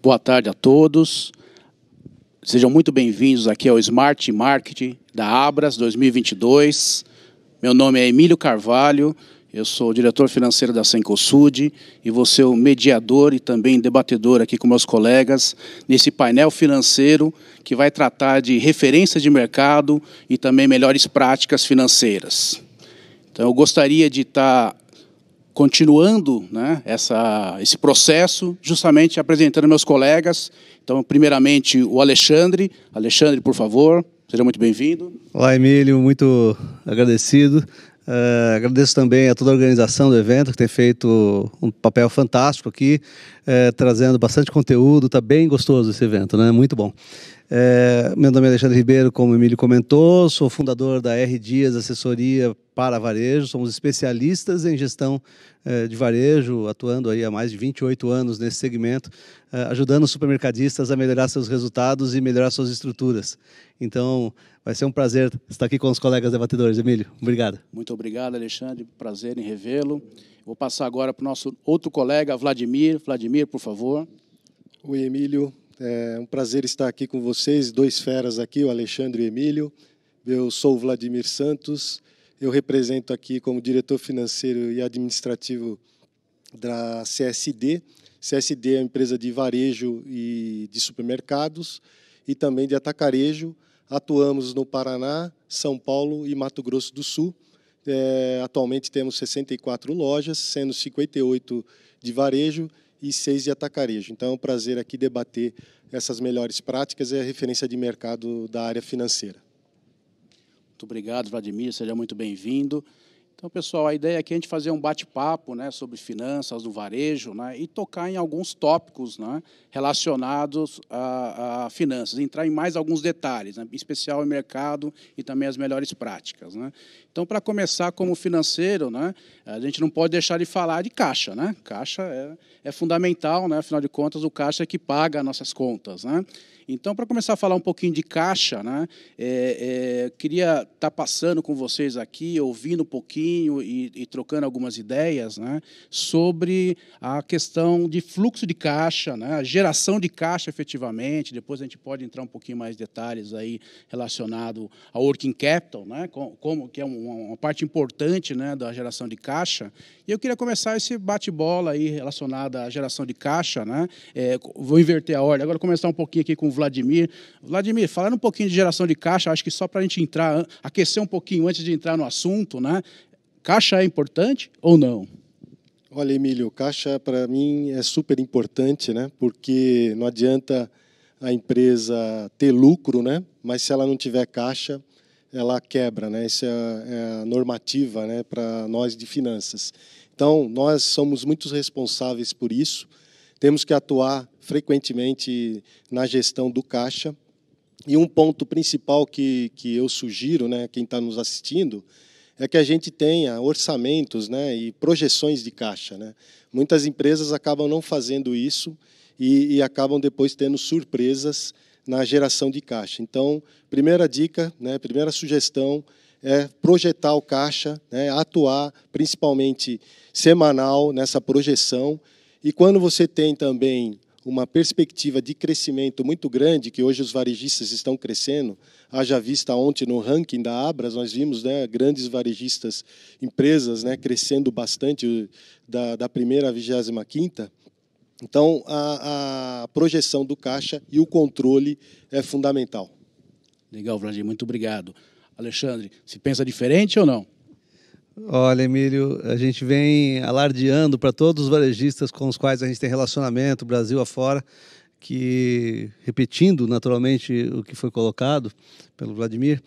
Boa tarde a todos. Sejam muito bem-vindos aqui ao Smart Marketing da Abras 2022. Meu nome é Emílio Carvalho, eu sou o diretor financeiro da Cencosud e vou ser o mediador e também debatedor aqui com meus colegas nesse painel financeiro que vai tratar de referência de mercado e também melhores práticas financeiras. Então, eu gostaria de estar continuando, né, esse processo, justamente apresentando meus colegas. Então, primeiramente, o Alexandre. Alexandre, por favor, seja muito bem-vindo. Olá, Emílio, muito agradecido. Agradeço também a toda a organização do evento, que tem feito um papel fantástico aqui, trazendo bastante conteúdo. Está bem gostoso esse evento, né? Muito bom. Meu nome é Alexandre Ribeiro, como o Emílio comentou, sou fundador da R Dias Assessoria para Varejo, somos especialistas em gestão de varejo, atuando aí há mais de 28 anos nesse segmento, ajudando os supermercadistas a melhorar seus resultados e melhorar suas estruturas. Então, vai ser um prazer estar aqui com os colegas debatedores. Emílio, obrigado. Muito obrigado, Alexandre, prazer em revê-lo. Vou passar agora para o nosso outro colega, Vladimir. Vladimir, por favor. Oi, Emílio. É um prazer estar aqui com vocês, dois feras aqui, o Alexandre e o Emílio. Eu sou o Vladimir Santos, eu represento aqui como diretor financeiro e administrativo da CSD. CSD é uma empresa de varejo e de supermercados e também de atacarejo. Atuamos no Paraná, São Paulo e Mato Grosso do Sul. Atualmente temos 64 lojas, sendo 58 de varejo e 6 de atacarejo. Então é um prazer aqui debater essas melhores práticas e a referência de mercado da área financeira. Muito obrigado, Vladimir, seja muito bem-vindo. Então, pessoal, a ideia aqui é a gente fazer um bate-papo, né, sobre finanças do varejo, né, e tocar em alguns tópicos, né, relacionados a finanças, entrar em mais alguns detalhes, né, em especial em mercado e também as melhores práticas, né. Então, para começar como financeiro, né, a gente não pode deixar de falar de caixa, né. Caixa é fundamental, né, afinal de contas, o caixa é que paga as nossas contas, né. Então, para começar a falar um pouquinho de caixa, né, queria estar passando com vocês aqui, ouvindo um pouquinho e trocando algumas ideias, né, sobre a questão de fluxo de caixa, né, a geração de caixa efetivamente. Depois a gente pode entrar um pouquinho mais em detalhes aí relacionado ao working capital, né, como que é uma parte importante, né, da geração de caixa. E eu queria começar esse bate-bola aí relacionado à geração de caixa, né. Vou inverter a ordem. Agora começar um pouquinho aqui com o Vladimir. Vladimir, falando um pouquinho de geração de caixa, acho que só para a gente entrar, aquecer um pouquinho antes de entrar no assunto, né? Caixa é importante ou não? Olha, Emílio, caixa para mim é super importante, né? Porque não adianta a empresa ter lucro, né? Mas se ela não tiver caixa, ela quebra, né? Essa é a normativa, né, para nós de finanças. Então, nós somos muito responsáveis por isso. Temos que atuar frequentemente na gestão do caixa. E um ponto principal que eu sugiro, né, quem está nos assistindo, é que a gente tenha orçamentos, né, e projeções de caixa, né. Muitas empresas acabam não fazendo isso e acabam depois tendo surpresas na geração de caixa. Então, primeira dica, né, primeira sugestão é projetar o caixa, né, atuar principalmente semanal nessa projeção. E quando você tem também uma perspectiva de crescimento muito grande, que hoje os varejistas estão crescendo, haja vista ontem no ranking da Abras, nós vimos, né, grandes varejistas, empresas, né, crescendo bastante da primeira à 25ª. Então, a projeção do caixa e o controle é fundamental. Legal, Vladimir, muito obrigado. Alexandre, se pensa diferente ou não? Olha, Emílio, a gente vem alardeando para todos os varejistas com os quais a gente tem relacionamento, Brasil afora, que, repetindo naturalmente o que foi colocado pelo Vladimir,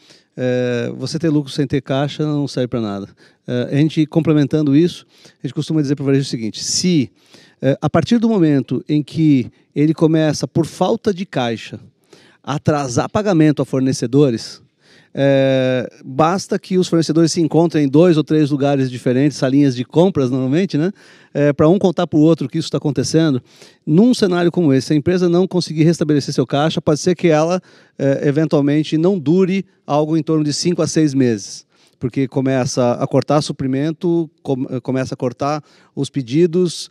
você ter lucro sem ter caixa não serve para nada. A gente, complementando isso, a gente costuma dizer para o varejo o seguinte: se a partir do momento em que ele começa, por falta de caixa, a atrasar pagamento a fornecedores, basta que os fornecedores se encontrem em 2 ou 3 lugares diferentes, salinhas de compras normalmente, né, para um contar para o outro que isso está acontecendo. Num cenário como esse, se a empresa não conseguir restabelecer seu caixa, pode ser que ela eventualmente não dure algo em torno de 5 a 6 meses, porque começa a cortar suprimento, começa a cortar os pedidos,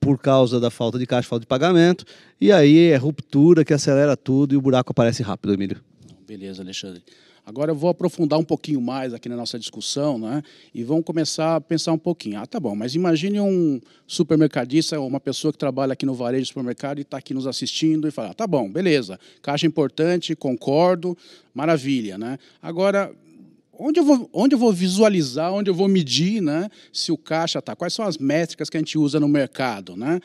por causa da falta de caixa, falta de pagamento, e aí é ruptura que acelera tudo e o buraco aparece rápido, Emílio. Beleza, Alexandre. Agora eu vou aprofundar um pouquinho mais aqui na nossa discussão, né? E vamos começar a pensar um pouquinho. Ah, tá bom, mas imagine um supermercadista, uma pessoa que trabalha aqui no varejo de supermercado e está aqui nos assistindo e fala, tá bom, beleza, caixa importante, concordo, maravilha, né? Agora, onde eu vou visualizar, onde eu vou medir, né, se o caixa está? Quais são as métricas que a gente usa no mercado? Né?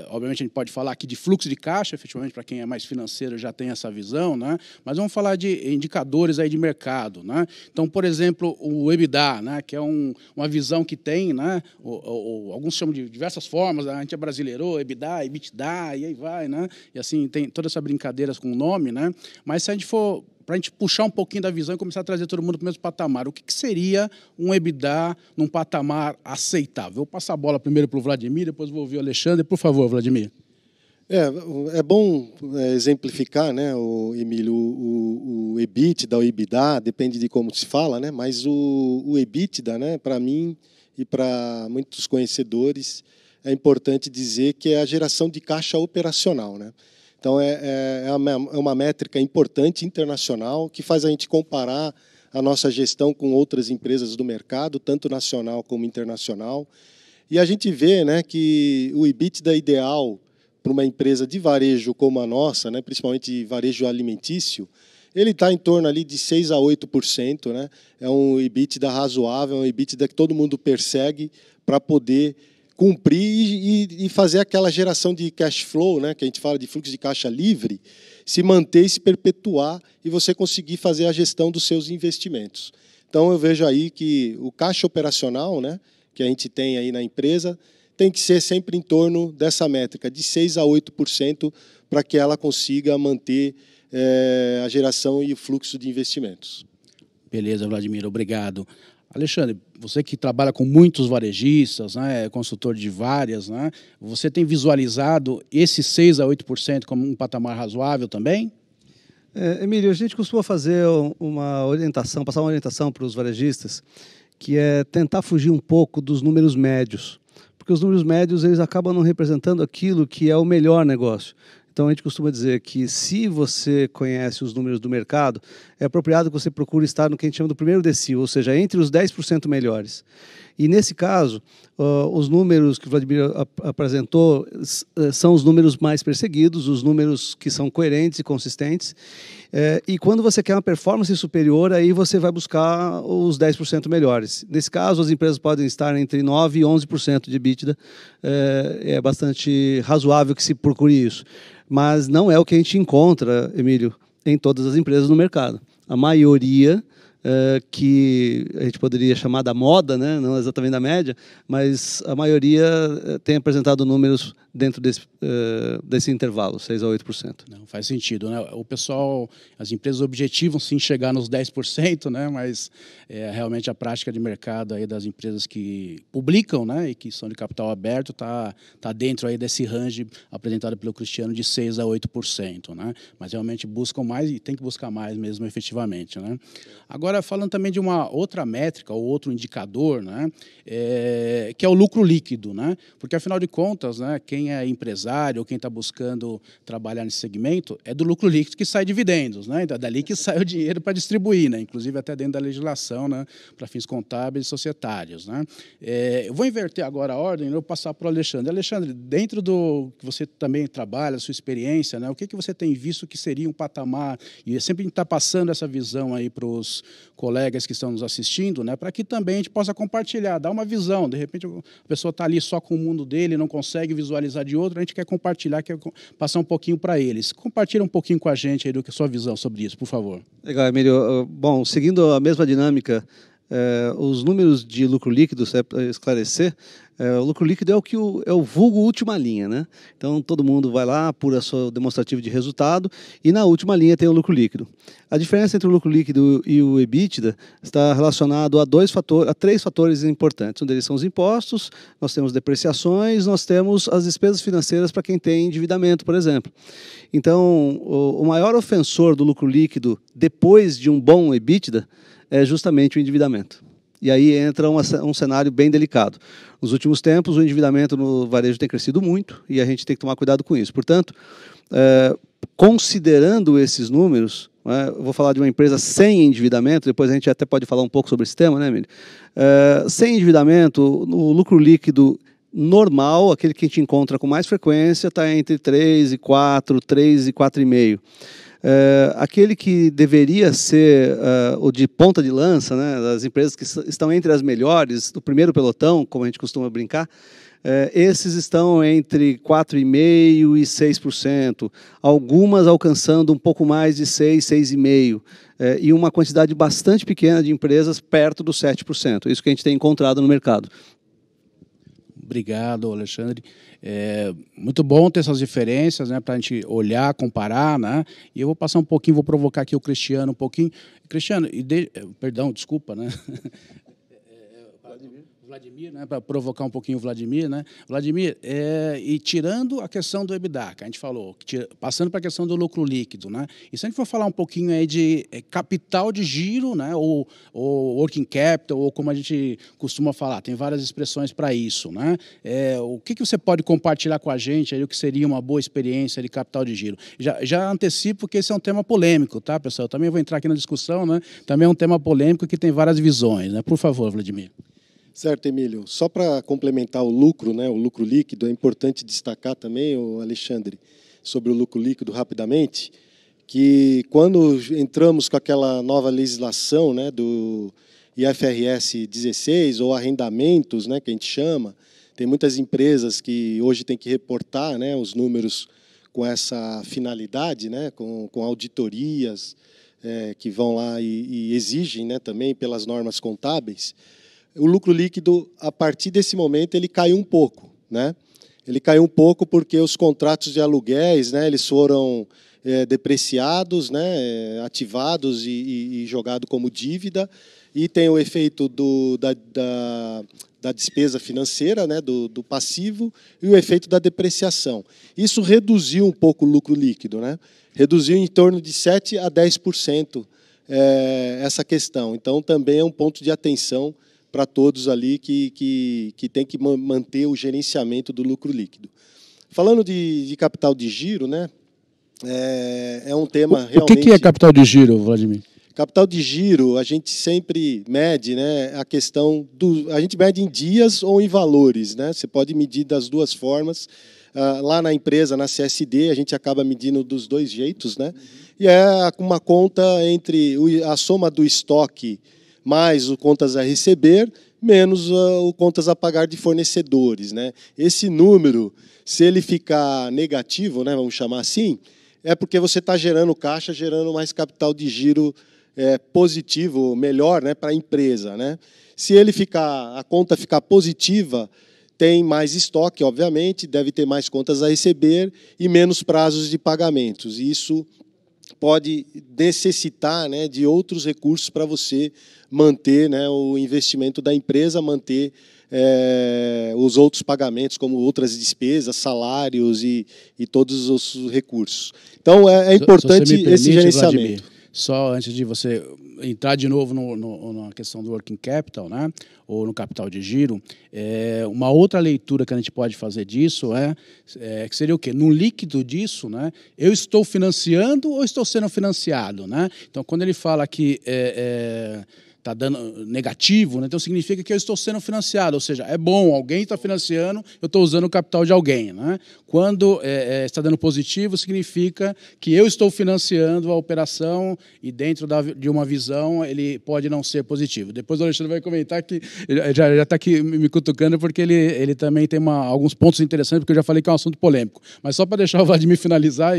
Obviamente, a gente pode falar aqui de fluxo de caixa, efetivamente, para quem é mais financeiro já tem essa visão, né? Mas vamos falar de indicadores aí de mercado. Né? Então, por exemplo, o EBITDA, né, que é uma visão que tem, né, alguns chamam de diversas formas, a gente é brasileiro, EBITDA, EBITDA, e aí vai, né? E assim, tem toda essa brincadeira com o nome, né? Mas se a gente for para a gente puxar um pouquinho da visão e começar a trazer todo mundo para o mesmo patamar. O que seria um EBITDA num patamar aceitável? Vou passar a bola primeiro para o Vladimir, depois vou ouvir o Alexandre. Por favor, Vladimir. É bom exemplificar, né, Emílio, o EBITDA, o EBITDA, depende de como se fala, né, mas o EBITDA, né, para mim e para muitos conhecedores, é importante dizer que é a geração de caixa operacional, né? Então, é uma métrica importante, internacional, que faz a gente comparar a nossa gestão com outras empresas do mercado, tanto nacional como internacional. E a gente vê, né, que o EBITDA ideal para uma empresa de varejo como a nossa, né, principalmente varejo alimentício, ele está em torno ali de 6% a 8%. Né? É um EBITDA razoável, é um EBITDA que todo mundo persegue para poder cumprir e fazer aquela geração de cash flow, né, que a gente fala de fluxo de caixa livre, se manter e se perpetuar e você conseguir fazer a gestão dos seus investimentos. Então, eu vejo aí que o caixa operacional, né, que a gente tem aí na empresa tem que ser sempre em torno dessa métrica, de 6% a 8%, para que ela consiga manter a geração e o fluxo de investimentos. Beleza, Vladimir, obrigado. Alexandre, você que trabalha com muitos varejistas, né, é consultor de várias, né, você tem visualizado esse 6% a 8% como um patamar razoável também? Emílio, a gente costuma fazer uma orientação, passar uma orientação para os varejistas, que é tentar fugir um pouco dos números médios, porque os números médios eles acabam não representando aquilo que é o melhor negócio. Então, a gente costuma dizer que, se você conhece os números do mercado, é apropriado que você procure estar no que a gente chama do primeiro decil, ou seja, entre os 10% melhores. E, nesse caso, os números que o Vladimir apresentou são os números mais perseguidos, os números que são coerentes e consistentes. E, quando você quer uma performance superior, aí você vai buscar os 10% melhores. Nesse caso, as empresas podem estar entre 9% e 11% de EBITDA. É bastante razoável que se procure isso. Mas não é o que a gente encontra, Emílio, em todas as empresas no mercado. A maioria, que a gente poderia chamar da moda, né? Não exatamente da média, mas a maioria tem apresentado números dentro desse intervalo, 6% a 8%. Não, faz sentido, né? O pessoal, as empresas objetivam sim chegar nos 10%, né? Mas realmente a prática de mercado aí das empresas que publicam, né, e que são de capital aberto tá dentro aí desse range apresentado pelo Cristiano de 6% a 8%, né? Mas realmente buscam mais e tem que buscar mais mesmo efetivamente, né? Agora, falando também de uma outra métrica ou outro indicador, né, que é o lucro líquido, né? Porque afinal de contas, né, quem é empresário ou quem está buscando trabalhar nesse segmento é do lucro líquido que sai dividendos, né? Então, é dali que sai o dinheiro para distribuir, né? Inclusive até dentro da legislação, né, para fins contábeis e societários, né? Eu vou inverter agora a ordem e vou passar para o Alexandre. Alexandre, dentro do que você também trabalha, sua experiência, né, o que você tem visto que seria um patamar, e sempre está passando essa visão aí para os colegas que estão nos assistindo, né, para que também a gente possa compartilhar, dar uma visão. De repente a pessoa está ali só com o mundo dele, não consegue visualizar de outro, a gente quer compartilhar, quer passar um pouquinho para eles. Compartilha um pouquinho com a gente aí do que a sua visão sobre isso, por favor. Legal, Emílio. Bom, seguindo a mesma dinâmica, os números de lucro líquido, para esclarecer, o lucro líquido é o vulgo última linha, né? Então, todo mundo vai lá, apura seu demonstrativo de resultado e na última linha tem o lucro líquido. A diferença entre o lucro líquido e o EBITDA está relacionado a três fatores importantes. Um deles são os impostos, nós temos depreciações, nós temos as despesas financeiras para quem tem endividamento, por exemplo. Então, o maior ofensor do lucro líquido depois de um bom EBITDA é justamente o endividamento. E aí entra um cenário bem delicado. Nos últimos tempos, o endividamento no varejo tem crescido muito e a gente tem que tomar cuidado com isso. Portanto, considerando esses números, eu vou falar de uma empresa sem endividamento, depois a gente até pode falar um pouco sobre esse tema, né, Emílio? Sem endividamento, o lucro líquido normal, aquele que a gente encontra com mais frequência, está entre 3 e 4, 3 e 4,5. Aquele que deveria ser o de ponta de lança, né, das empresas que estão entre as melhores, do primeiro pelotão, como a gente costuma brincar, esses estão entre 4,5% e 6%, algumas alcançando um pouco mais de 6%, 6,5%, e uma quantidade bastante pequena de empresas perto dos 7%. Isso que a gente tem encontrado no mercado. Obrigado, Alexandre. Muito bom ter essas diferenças, né, para a gente olhar, comparar, né? E eu vou passar um pouquinho, vou provocar aqui o Cristiano um pouquinho. Cristiano, perdão, desculpa, né? Vladimir, né, para provocar um pouquinho o Vladimir, né? Vladimir, e tirando a questão do EBITDA, que a gente falou, passando para a questão do lucro líquido, né? E se a gente for falar um pouquinho aí de capital de giro, né, ou working capital, ou como a gente costuma falar, tem várias expressões para isso, né? O que você pode compartilhar com a gente aí, o que seria uma boa experiência de capital de giro? Já antecipo que esse é um tema polêmico, tá, pessoal? Eu também vou entrar aqui na discussão, né? Também é um tema polêmico que tem várias visões, né? Por favor, Vladimir. Certo, Emílio. Só para complementar o lucro, né, o lucro líquido, é importante destacar também, Alexandre, sobre o lucro líquido rapidamente, que quando entramos com aquela nova legislação, né, do IFRS 16, ou arrendamentos, né, que a gente chama, tem muitas empresas que hoje têm que reportar, né, os números com essa finalidade, né, com auditorias que vão lá e exigem, né, também pelas normas contábeis. O lucro líquido, a partir desse momento, ele caiu um pouco, né? Ele caiu um pouco porque os contratos de aluguéis, né, eles foram depreciados, né, ativados e jogados como dívida, e tem o efeito da despesa financeira, né, do passivo, e o efeito da depreciação. Isso reduziu um pouco o lucro líquido, né? Reduziu em torno de 7% a 10% essa questão. Então, também é um ponto de atenção para todos ali que tem que manter o gerenciamento do lucro líquido. Falando de capital de giro, né, é um tema realmente... O que é capital de giro, Vladimir? Capital de giro, a gente sempre mede, né, a questão a gente mede em dias ou em valores, né? Você pode medir das duas formas. Lá na empresa, na CSD, a gente acaba medindo dos dois jeitos, né? E é uma conta entre a soma do estoque mais o contas a receber, menos o contas a pagar de fornecedores, né? Esse número, se ele ficar negativo, né, vamos chamar assim, é porque você está gerando caixa, gerando mais capital de giro positivo, melhor, né, para a empresa, né? Se a conta ficar positiva, tem mais estoque, obviamente, deve ter mais contas a receber e menos prazos de pagamentos. Isso pode necessitar, né, de outros recursos para você manter, né, o investimento da empresa, manter os outros pagamentos, como outras despesas, salários e todos os recursos. Então, é importante esse gerenciamento. Vladimir, só antes de você entrar de novo na questão do working capital, né, ou no capital de giro, uma outra leitura que a gente pode fazer disso que seria o quê? No líquido disso, né, eu estou financiando ou estou sendo financiado, né? Então, quando ele fala que está dando negativo, né? Então significa que eu estou sendo financiado, ou seja, é bom, alguém está financiando, eu estou usando o capital de alguém, né? Quando está dando positivo, significa que eu estou financiando a operação e dentro de uma visão ele pode não ser positivo. Depois o Alexandre vai comentar que já está aqui me cutucando porque ele também tem alguns pontos interessantes, porque eu já falei que é um assunto polêmico. Mas só para deixar o Vladimir finalizar,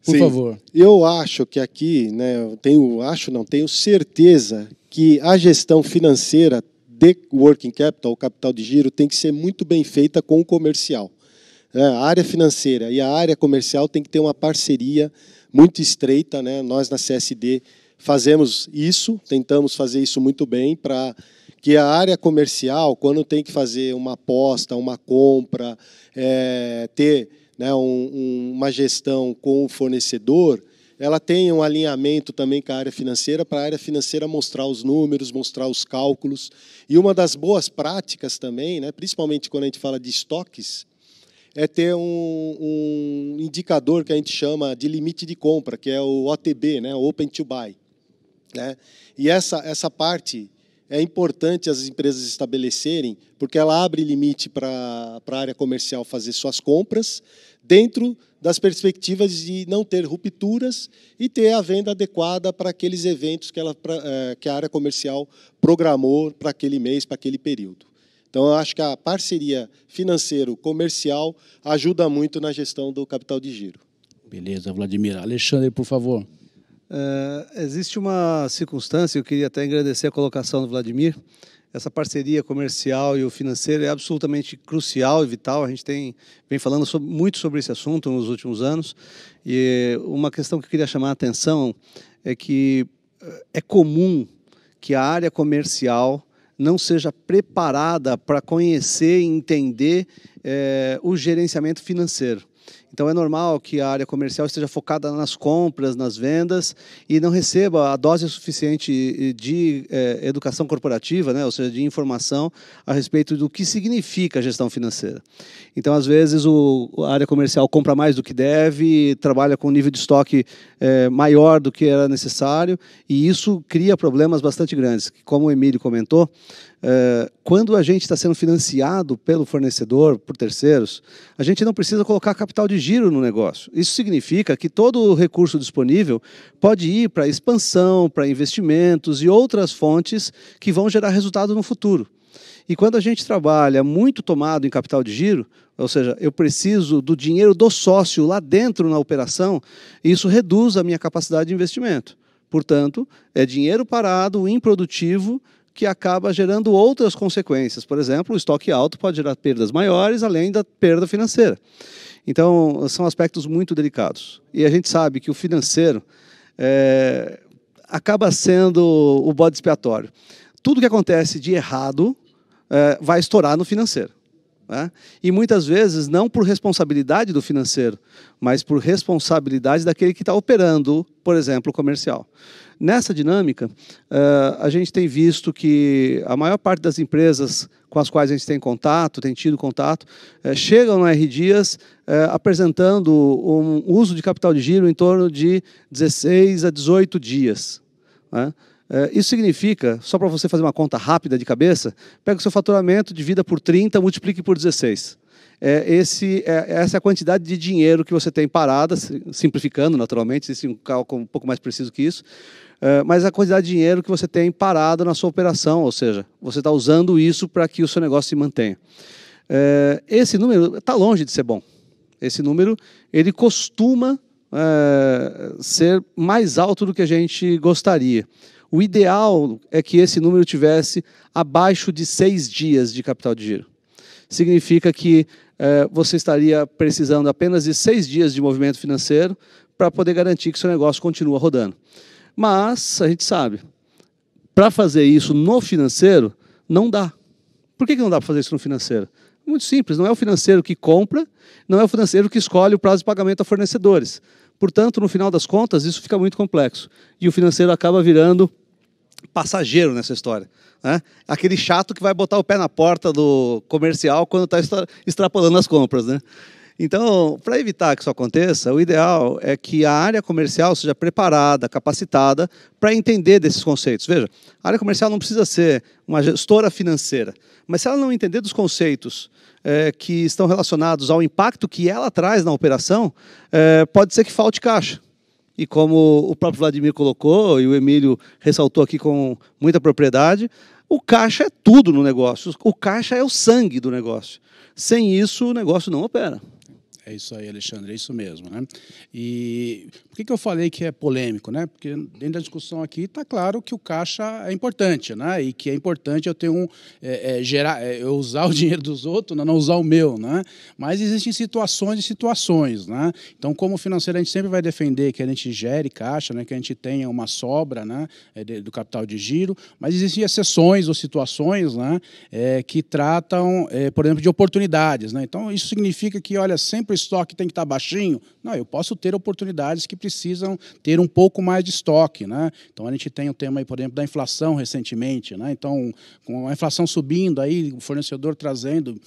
por favor. Eu acho que aqui, né, tenho certeza que a gestão financeira de working capital, o capital de giro, tem que ser muito bem feita com o comercial. A área financeira e a área comercial tem que ter uma parceria muito estreita, né? Nós, na CSD, fazemos isso, tentamos fazer isso muito bem, para que a área comercial, quando tem que fazer uma aposta, uma compra, ter, né, uma gestão com o fornecedor, ela tem um alinhamento também com a área financeira, para a área financeira mostrar os números, mostrar os cálculos. E uma das boas práticas também, né, principalmente quando a gente fala de estoques, é ter um indicador que a gente chama de limite de compra, que é o OTB, né, Open to Buy, né? E essa parte é importante as empresas estabelecerem, porque ela abre limite para a área comercial fazer suas compras, dentro das perspectivas de não ter rupturas e ter a venda adequada para aqueles eventos que a área comercial programou para aquele mês, para aquele período. Então, eu acho que a parceria financeiro-comercial ajuda muito na gestão do capital de giro. Beleza, Vladimir. Alexandre, por favor. Existe uma circunstância, eu queria até agradecer a colocação do Vladimir. Essa parceria comercial e o financeiro é absolutamente crucial e vital. A gente vem falando muito sobre esse assunto nos últimos anos. E uma questão que eu queria chamar a atenção é que é comum que a área comercial não seja preparada para conhecer e entender o gerenciamento financeiro. Então, é normal que a área comercial esteja focada nas compras, nas vendas, e não receba a dose suficiente de educação corporativa, né? Ou seja, de informação a respeito do que significa a gestão financeira. Então, às vezes, a área comercial compra mais do que deve, trabalha com um nível de estoque maior do que era necessário, e isso cria problemas bastante grandes. Como o Emílio comentou, quando a gente está sendo financiado pelo fornecedor, por terceiros, a gente não precisa colocar capital de giro no negócio. Isso significa que todo o recurso disponível pode ir para expansão, para investimentos e outras fontes que vão gerar resultado no futuro. E quando a gente trabalha muito tomado em capital de giro, ou seja, eu preciso do dinheiro do sócio lá dentro na operação, isso reduz a minha capacidade de investimento. Portanto, é dinheiro parado, improdutivo, que acaba gerando outras consequências. Por exemplo, o estoque alto pode gerar perdas maiores, além da perda financeira. Então, são aspectos muito delicados. E a gente sabe que o financeiro acaba sendo o bode expiatório. Tudo que acontece de errado vai estourar no financeiro. Né? E muitas vezes não por responsabilidade do financeiro, mas por responsabilidade daquele que está operando, por exemplo, o comercial. Nessa dinâmica, a gente tem visto que a maior parte das empresas com as quais a gente tem tido contato, chegam no R Dias apresentando um uso de capital de giro em torno de 16 a 18 dias. Né? Isso significa, só para você fazer uma conta rápida de cabeça, pega o seu faturamento, divida por 30, multiplique por 16. Essa é a quantidade de dinheiro que você tem parada, simplificando naturalmente, existe um cálculo um pouco mais preciso que isso, mas a quantidade de dinheiro que você tem parado na sua operação, ou seja, você está usando isso para que o seu negócio se mantenha. Esse número está longe de ser bom. Esse número ele costuma ser mais alto do que a gente gostaria. O ideal é que esse número tivesse abaixo de 6 dias de capital de giro. Significa que você estaria precisando apenas de 6 dias de movimento financeiro para poder garantir que seu negócio continua rodando. Mas, a gente sabe, para fazer isso no financeiro, não dá. Por que não dá para fazer isso no financeiro? Muito simples, não é o financeiro que compra, não é o financeiro que escolhe o prazo de pagamento a fornecedores. Portanto, no final das contas, isso fica muito complexo. E o financeiro acaba virando passageiro nessa história. Né? Aquele chato que vai botar o pé na porta do comercial quando está extrapolando as compras. Né? Então, para evitar que isso aconteça, o ideal é que a área comercial seja preparada, capacitada para entender desses conceitos. Veja, a área comercial não precisa ser uma gestora financeira, mas se ela não entender dos conceitos que estão relacionados ao impacto que ela traz na operação, pode ser que falte caixa. E como o próprio Vladimir colocou, e o Emílio ressaltou aqui com muita propriedade, o caixa é tudo no negócio. O caixa é o sangue do negócio. Sem isso, o negócio não opera. É isso aí, Alexandre, é isso mesmo. Né? E por que eu falei que é polêmico? Né? Porque dentro da discussão aqui está claro que o caixa é importante, né? E que é importante eu ter eu usar o dinheiro dos outros, não usar o meu. Né? Mas existem situações e situações. Né? Então, como financeiro, a gente sempre vai defender que a gente gere caixa, né? Que a gente tenha uma sobra, né? Do capital de giro, mas existem exceções ou situações, né? Que tratam, por exemplo, de oportunidades. Né? Então, isso significa que, olha, sempre estoque tem que estar baixinho. Não, eu posso ter oportunidades que precisam ter um pouco mais de estoque, né? Então a gente tem o tema aí, por exemplo, da inflação recentemente, né? Então, com a inflação subindo aí, o fornecedor trazendo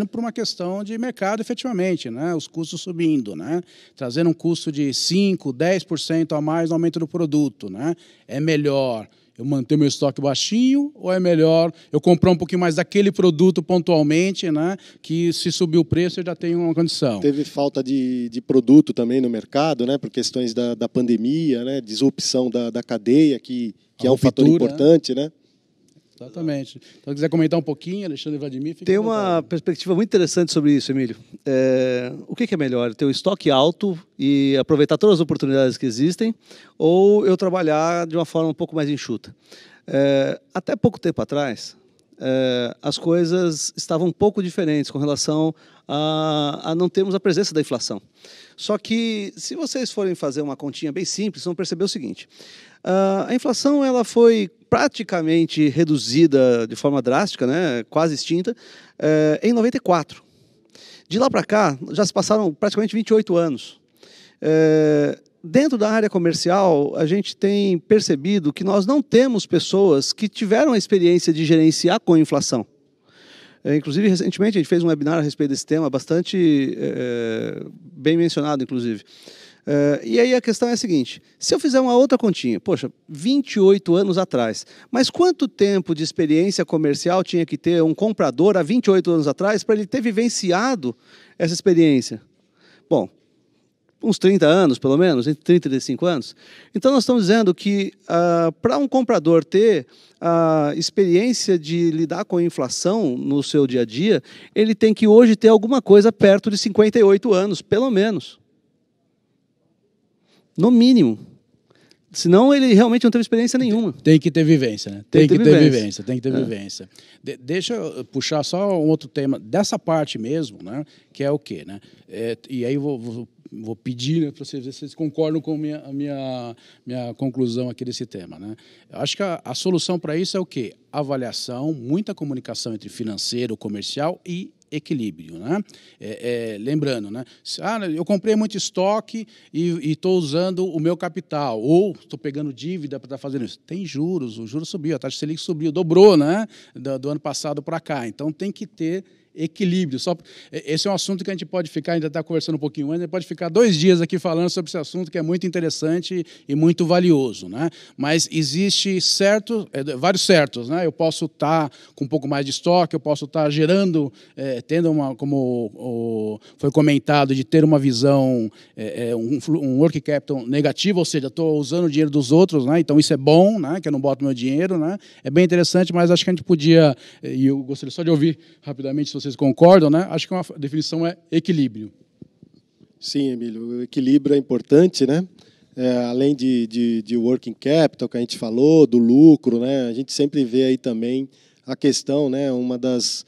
por uma questão de mercado efetivamente, né? Os custos subindo, né? Trazendo um custo de 5, 10% a mais no aumento do produto, né? É melhor eu manter meu estoque baixinho ou é melhor eu comprar um pouquinho mais daquele produto pontualmente, né, que se subir o preço eu já tenho uma condição? Teve falta de produto também no mercado, né, por questões da pandemia, né, disrupção da cadeia, que é um fator importante, né? Exatamente. Então, se quiser comentar um pouquinho, Alexandre e Vladimir, fica Tem uma perspectiva muito interessante sobre isso, Emílio. O que é melhor? Ter o estoque alto e aproveitar todas as oportunidades que existem, ou eu trabalhar de uma forma um pouco mais enxuta? Até pouco tempo atrás, as coisas estavam um pouco diferentes com relação a não termos a presença da inflação. Só que, se vocês forem fazer uma continha bem simples, vão perceber o seguinte: a inflação ela foi praticamente reduzida de forma drástica, né, quase extinta, em 94. De lá para cá, já se passaram praticamente 28 anos. Dentro da área comercial, a gente tem percebido que nós não temos pessoas que tiveram a experiência de gerenciar com inflação. Inclusive, recentemente, a gente fez um webinar a respeito desse tema, bastante bem mencionado, inclusive. E aí a questão é a seguinte: se eu fizer uma outra continha, poxa, 28 anos atrás, mas quanto tempo de experiência comercial tinha que ter um comprador há 28 anos atrás para ele ter vivenciado essa experiência? Bom, uns 30 anos, pelo menos, entre 30 e 35 anos. Então, nós estamos dizendo que para um comprador ter a experiência de lidar com a inflação no seu dia a dia, ele tem que hoje ter alguma coisa perto de 58 anos, pelo menos. No mínimo. Senão ele realmente não teve experiência nenhuma. Tem que ter vivência, né? Tem que ter vivência, tem que ter vivência. Deixa eu puxar só um outro tema dessa parte mesmo, né? Que é o quê, né? E aí vou pedir, né, para vocês ver se vocês concordam com a minha conclusão aqui desse tema, né? Eu acho que a solução para isso é o quê? Avaliação, muita comunicação entre financeiro, comercial e equilíbrio, né? Lembrando, né? Eu comprei muito estoque e estou usando o meu capital, ou estou pegando dívida para estar fazendo isso. Tem juros, o juro subiu, a taxa Selic subiu, dobrou, né? Do ano passado para cá. Então tem que ter equilíbrio. Esse é um assunto que a gente pode ficar, ainda está conversando um pouquinho antes, a gente pode ficar 2 dias aqui falando sobre esse assunto, que é muito interessante e muito valioso, né? Mas existe vários certos, né? Eu posso estar com um pouco mais de estoque, eu posso estar gerando, tendo como foi comentado, de ter uma visão, um working capital negativo, ou seja, estou usando o dinheiro dos outros, né? Então isso é bom, né? Que eu não boto meu dinheiro, né? É bem interessante, mas acho que a gente podia, e eu gostaria só de ouvir rapidamente se vocês concordam, né? Acho que uma definição é equilíbrio. Sim, Emílio, o equilíbrio é importante, né? Além de working capital que a gente falou, do lucro, né? A gente sempre vê aí também a questão, né? Uma dos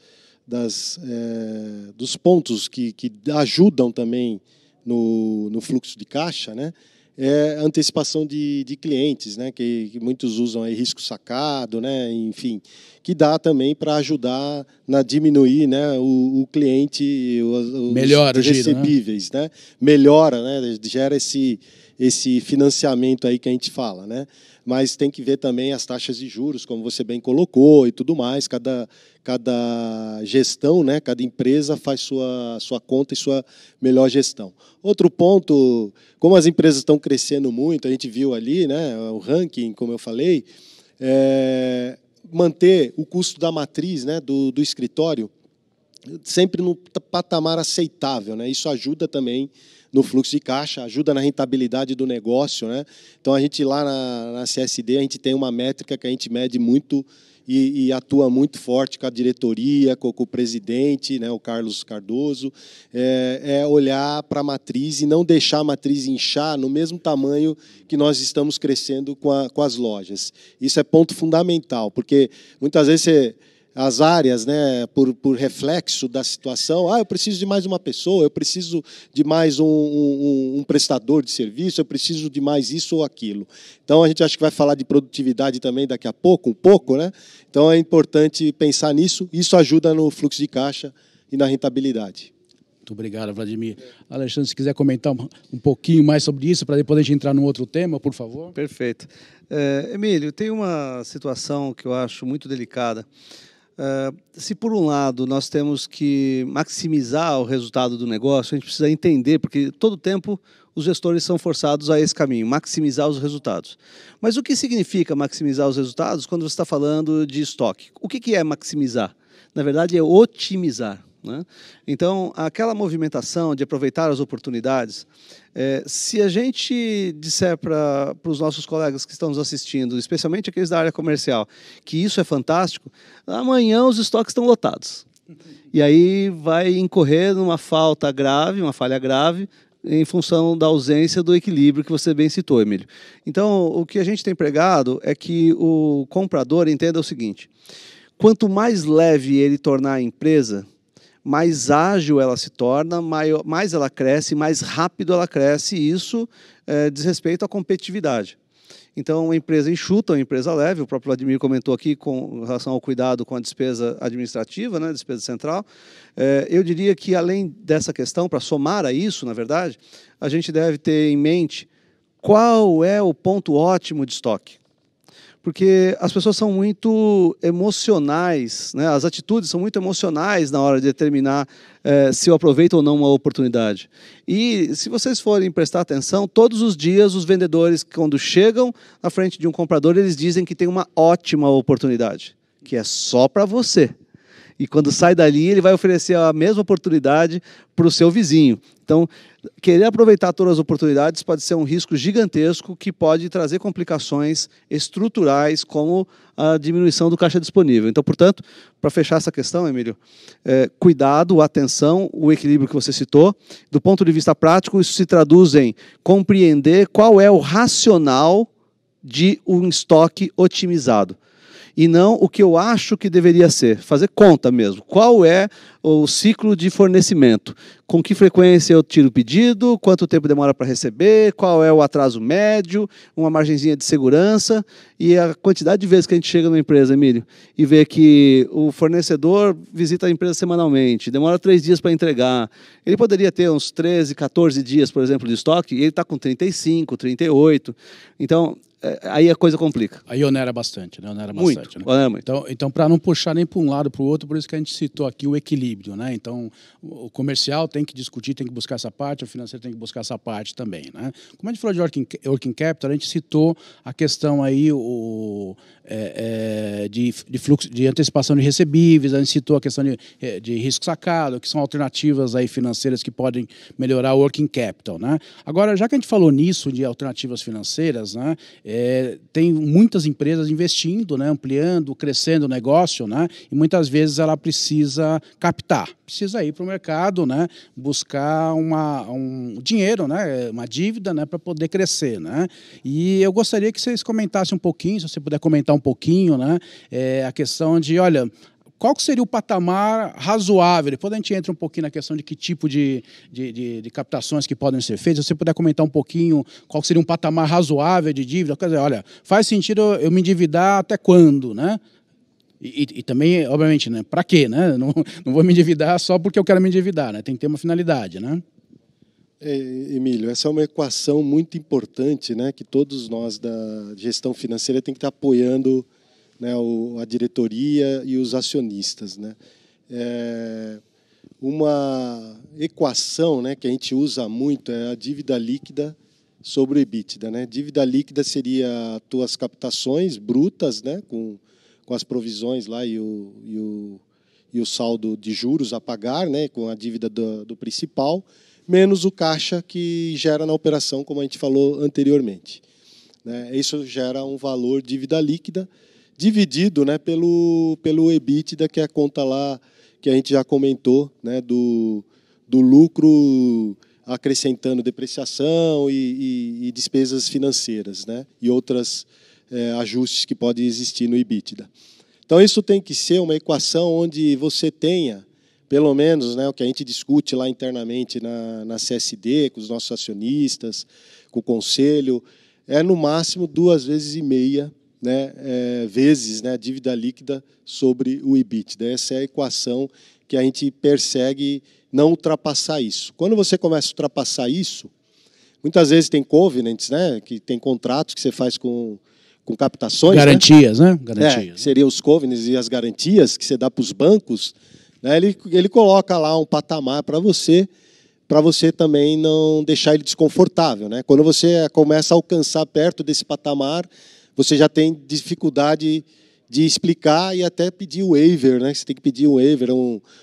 pontos que ajudam também no fluxo de caixa, né? É a antecipação de clientes, né? Que muitos usam aí risco sacado, né? Enfim, que dá também para ajudar na diminuir, né? O cliente, os recebíveis, né? Melhora, né? Gera esse financiamento aí que a gente fala, né? Mas tem que ver também as taxas de juros, como você bem colocou e tudo mais. Cada gestão, né? Cada empresa faz sua conta e sua melhor gestão. Outro ponto, como as empresas estão crescendo muito, a gente viu ali, né? O ranking, como eu falei, manter o custo da matriz, né? Do escritório sempre no patamar aceitável, né? Isso ajuda também no fluxo de caixa, ajuda na rentabilidade do negócio, né? Então, a gente lá na CSD, a gente tem uma métrica que a gente mede muito e atua muito forte com a diretoria, com o presidente, né, o Carlos Cardoso, olhar para a matriz e não deixar a matriz inchar no mesmo tamanho que nós estamos crescendo com as lojas. Isso é ponto fundamental, porque muitas vezes as áreas, né, por reflexo da situação, eu preciso de mais uma pessoa, eu preciso de mais um prestador de serviço, eu preciso de mais isso ou aquilo. Então, a gente acha que vai falar de produtividade também daqui a pouco, um pouco, né? Então, é importante pensar nisso, isso ajuda no fluxo de caixa e na rentabilidade. Muito obrigado, Vladimir. Alexandre, se quiser comentar um pouquinho mais sobre isso, para depois a gente entrar num outro tema, por favor. Perfeito. Emílio, tem uma situação que eu acho muito delicada. Se, por um lado, nós temos que maximizar o resultado do negócio, a gente precisa entender, porque todo tempo os gestores são forçados a esse caminho, maximizar os resultados. Mas o que significa maximizar os resultados quando você está falando de estoque? O que é maximizar? Na verdade, é otimizar. Né? Então, aquela movimentação de aproveitar as oportunidades, se a gente disser para os nossos colegas que estão nos assistindo, especialmente aqueles da área comercial, que isso é fantástico, amanhã os estoques estão lotados. E aí vai incorrer numa falta grave, uma falha grave, em função da ausência do equilíbrio que você bem citou, Emílio. Então, o que a gente tem pregado é que o comprador entenda o seguinte: quanto mais leve ele tornar a empresa, mais ágil ela se torna, mais ela cresce, mais rápido ela cresce, e isso diz respeito à competitividade. Então, uma empresa enxuta, uma empresa leve, o próprio Vladimir comentou aqui com relação ao cuidado com a despesa administrativa, né, despesa central. Eu diria que, além dessa questão, para somar a isso, na verdade, a gente deve ter em mente qual é o ponto ótimo de estoque. Porque as pessoas são muito emocionais, né? As atitudes são muito emocionais na hora de determinar se eu aproveito ou não uma oportunidade. E se vocês forem prestar atenção, todos os dias os vendedores, quando chegam na frente de um comprador, eles dizem que tem uma ótima oportunidade, que é só para você. E quando sai dali, ele vai oferecer a mesma oportunidade para o seu vizinho. Então, querer aproveitar todas as oportunidades pode ser um risco gigantesco que pode trazer complicações estruturais, como a diminuição do caixa disponível. Então, portanto, para fechar essa questão, Emílio, cuidado, atenção, o equilíbrio que você citou. Do ponto de vista prático, isso se traduz em compreender qual é o racional de um estoque otimizado. E não o que eu acho que deveria ser, fazer conta mesmo. Qual é o ciclo de fornecimento? Com que frequência eu tiro o pedido? Quanto tempo demora para receber? Qual é o atraso médio? Uma margenzinha de segurança? E a quantidade de vezes que a gente chega numa empresa, Emílio, e vê que o fornecedor visita a empresa semanalmente, demora 3 dias para entregar. Ele poderia ter uns 13, 14 dias, por exemplo, de estoque, e ele está com 35, 38. Então, aí a coisa complica. Aí onera bastante, né? Onera muito, bastante, né? Onera muito. Então para não puxar nem para um lado para o outro, por isso que a gente citou aqui o equilíbrio, né? Então, o comercial tem que discutir, tem que buscar essa parte, o financeiro tem que buscar essa parte também, né? Como a gente falou de working capital, a gente citou a questão aí de fluxo, de antecipação de recebíveis, a gente citou a questão de risco sacado, que são alternativas aí financeiras que podem melhorar o working capital, né? Agora, já que a gente falou nisso, de alternativas financeiras, né? Tem muitas empresas investindo, né, ampliando, crescendo o negócio, né, e muitas vezes ela precisa captar, precisa ir para o mercado, né, buscar um dinheiro, né, uma dívida, né, para poder crescer, né. E eu gostaria que vocês comentassem um pouquinho, se você puder comentar um pouquinho, né, a questão de, olha, qual que seria o patamar razoável? Depois a gente entra um pouquinho na questão de que tipo de captações que podem ser feitas. Se você puder comentar um pouquinho qual seria um patamar razoável de dívida, quer dizer, olha, faz sentido eu me endividar até quando, né? E também, obviamente, né, para quê? Né? Não vou me endividar só porque eu quero me endividar, né? Tem que ter uma finalidade, né? Emílio, essa é uma equação muito importante, né, que todos nós da gestão financeira tem que estar apoiando, né, a diretoria e os acionistas, né? Uma equação, né, que a gente usa muito é a dívida líquida sobre o EBITDA, né? Dívida líquida seria as tuas captações brutas, né, com as provisões lá e o saldo de juros a pagar, né, com a dívida do principal, menos o caixa que gera na operação, como a gente falou anteriormente, né? Isso gera um valor dívida líquida dividido, né, pelo EBITDA, que é a conta lá que a gente já comentou, né, do lucro acrescentando depreciação e despesas financeiras, né, e outros ajustes que podem existir no EBITDA. Então, isso tem que ser uma equação onde você tenha, pelo menos, né, o que a gente discute lá internamente na CSD, com os nossos acionistas, com o conselho, no máximo 2,5 vezes, né, vezes, né, a dívida líquida sobre o EBITDA. Essa é a equação que a gente persegue não ultrapassar isso. Quando você começa a ultrapassar isso, muitas vezes tem covenants, né, que tem contratos que você faz com captações. Garantias, né? Garantias. Seriam os covenants e as garantias que você dá para os bancos. Né, ele coloca lá um patamar para você também não deixar ele desconfortável. Né? Quando você começa a alcançar perto desse patamar, você já tem dificuldade de explicar e até pedir o waiver. Né? Você tem que pedir um waiver,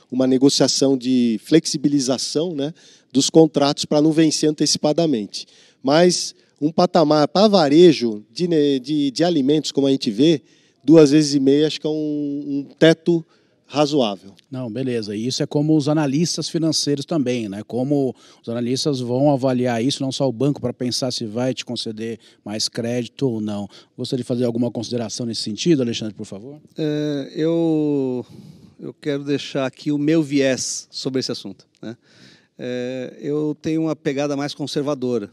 uma negociação de flexibilização, né, dos contratos para não vencer antecipadamente. Mas um patamar para varejo de alimentos, como a gente vê, 2,5 vezes, acho que é um teto razoável. Não, beleza. E isso é como os analistas financeiros também, né? Como os analistas vão avaliar isso, não só o banco, para pensar se vai te conceder mais crédito ou não. Gostaria de fazer alguma consideração nesse sentido, Alexandre, por favor? Eu quero deixar aqui o meu viés sobre esse assunto. Né? Eu tenho uma pegada mais conservadora.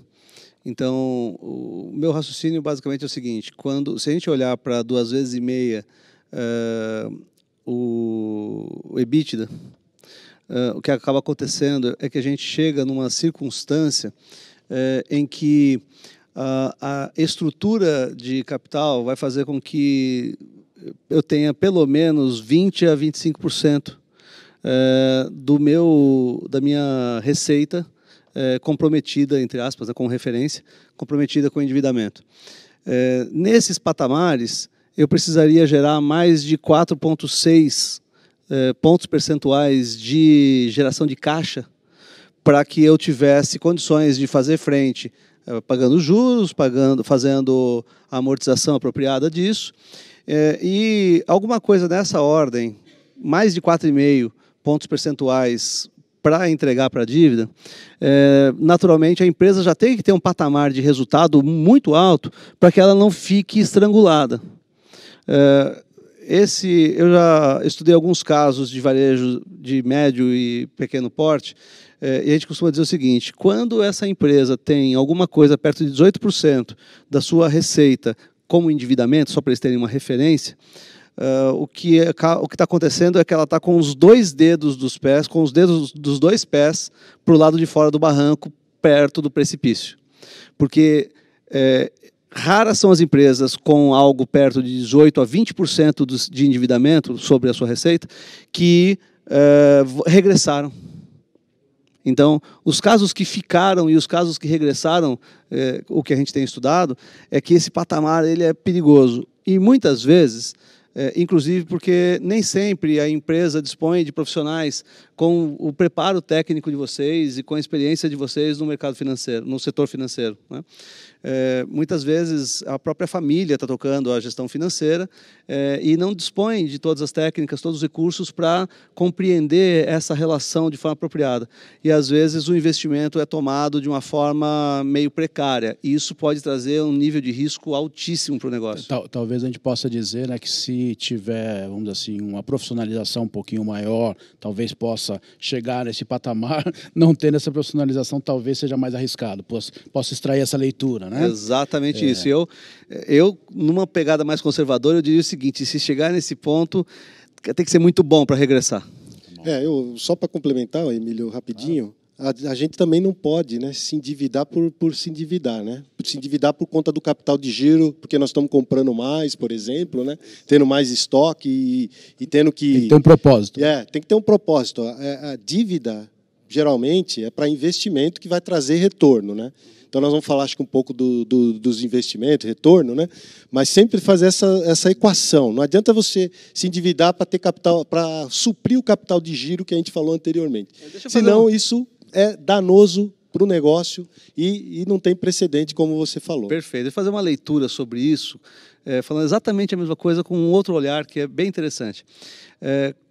Então, o meu raciocínio basicamente é o seguinte: se a gente olhar para 2,5 vezes o EBITDA, o que acaba acontecendo é que a gente chega numa circunstância em que a estrutura de capital vai fazer com que eu tenha pelo menos 20% a 25% da minha receita comprometida, entre aspas, né, com referência, comprometida com o endividamento. Nesses patamares, eu precisaria gerar mais de 4,6 pontos percentuais de geração de caixa para que eu tivesse condições de fazer frente, pagando juros, fazendo a amortização apropriada disso, e alguma coisa nessa ordem, mais de 4,5 pontos percentuais para entregar para a dívida, naturalmente a empresa já tem que ter um patamar de resultado muito alto para que ela não fique estrangulada. Eu já estudei alguns casos de varejo de médio e pequeno porte, e a gente costuma dizer o seguinte: quando essa empresa tem alguma coisa perto de 18% da sua receita como endividamento, só para eles terem uma referência, o que está acontecendo é que ela está com os 2 dedos dos pés, com os dedos dos 2 pés para o lado de fora do barranco, perto do precipício. Porque raras são as empresas com algo perto de 18% a 20% de endividamento sobre a sua receita que regressaram. Então, os casos que ficaram e os casos que regressaram, o que a gente tem estudado, é que esse patamar ele é perigoso. E muitas vezes, inclusive porque nem sempre a empresa dispõe de profissionais com o preparo técnico de vocês e com a experiência de vocês no mercado financeiro, no setor financeiro. Né? Muitas vezes a própria família está tocando a gestão financeira e não dispõe de todas as técnicas, todos os recursos para compreender essa relação de forma apropriada. E às vezes o investimento é tomado de uma forma meio precária e isso pode trazer um nível de risco altíssimo para o negócio. Talvez a gente possa dizer, né, que se tiver, vamos dizer assim, uma profissionalização um pouquinho maior, talvez possa chegar nesse patamar. Não tendo essa profissionalização, talvez seja mais arriscado. Posso extrair essa leitura, né? Exatamente isso. Eu, numa pegada mais conservadora, eu diria o seguinte: se chegar nesse ponto, tem que ser muito bom para regressar. Só para complementar, Emílio, rapidinho, a gente também não pode, né, se endividar por se endividar, né? Se endividar por conta do capital de giro, porque nós estamos comprando mais, por exemplo, né, tendo mais estoque e tendo que... Tem que ter um propósito. Tem que ter um propósito. A dívida, geralmente, é para investimento que vai trazer retorno, né? Então, nós vamos falar, acho que um pouco dos investimentos, retorno, né? Mas sempre fazer essa equação. Não adianta você se endividar para ter capital, para suprir o capital de giro que a gente falou anteriormente. Senão, isso é danoso para o negócio e não tem precedente, como você falou. Perfeito. Vou fazer uma leitura sobre isso, falando exatamente a mesma coisa com um outro olhar que é bem interessante.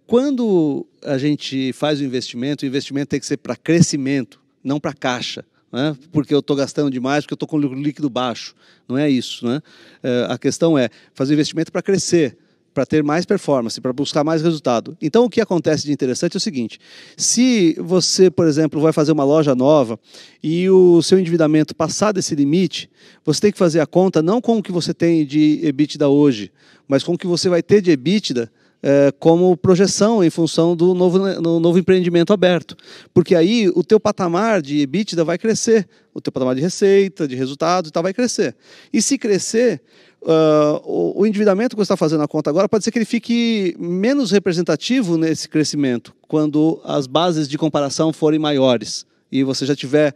Quando a gente faz o investimento tem que ser para crescimento, não para caixa. Né? Porque eu estou gastando demais, porque eu estou com o líquido baixo. Não é isso. Né? A questão é fazer investimento para crescer, para ter mais performance, para buscar mais resultado. Então, o que acontece de interessante é o seguinte: se você, por exemplo, vai fazer uma loja nova e o seu endividamento passar desse limite, você tem que fazer a conta não com o que você tem de EBITDA hoje, mas com o que você vai ter de EBITDA como projeção em função do novo empreendimento aberto. Porque aí o teu patamar de EBITDA vai crescer, o teu patamar de receita, de resultados e tal vai crescer. E se crescer, o endividamento que você está fazendo a conta agora pode ser que ele fique menos representativo nesse crescimento, quando as bases de comparação forem maiores e você já estiver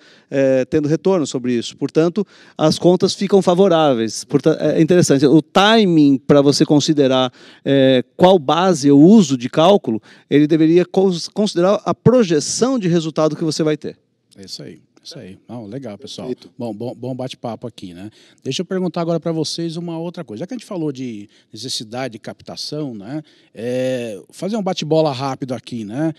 tendo retorno sobre isso. Portanto, as contas ficam favoráveis. Portanto, é interessante. O timing para você considerar qual base eu uso de cálculo, ele deveria considerar a projeção de resultado que você vai ter. É isso aí. Isso aí. Não, legal, pessoal. Bom bate-papo aqui, né? Deixa eu perguntar agora para vocês uma outra coisa. Já que a gente falou de necessidade de captação, né? Fazer um bate-bola rápido aqui, né?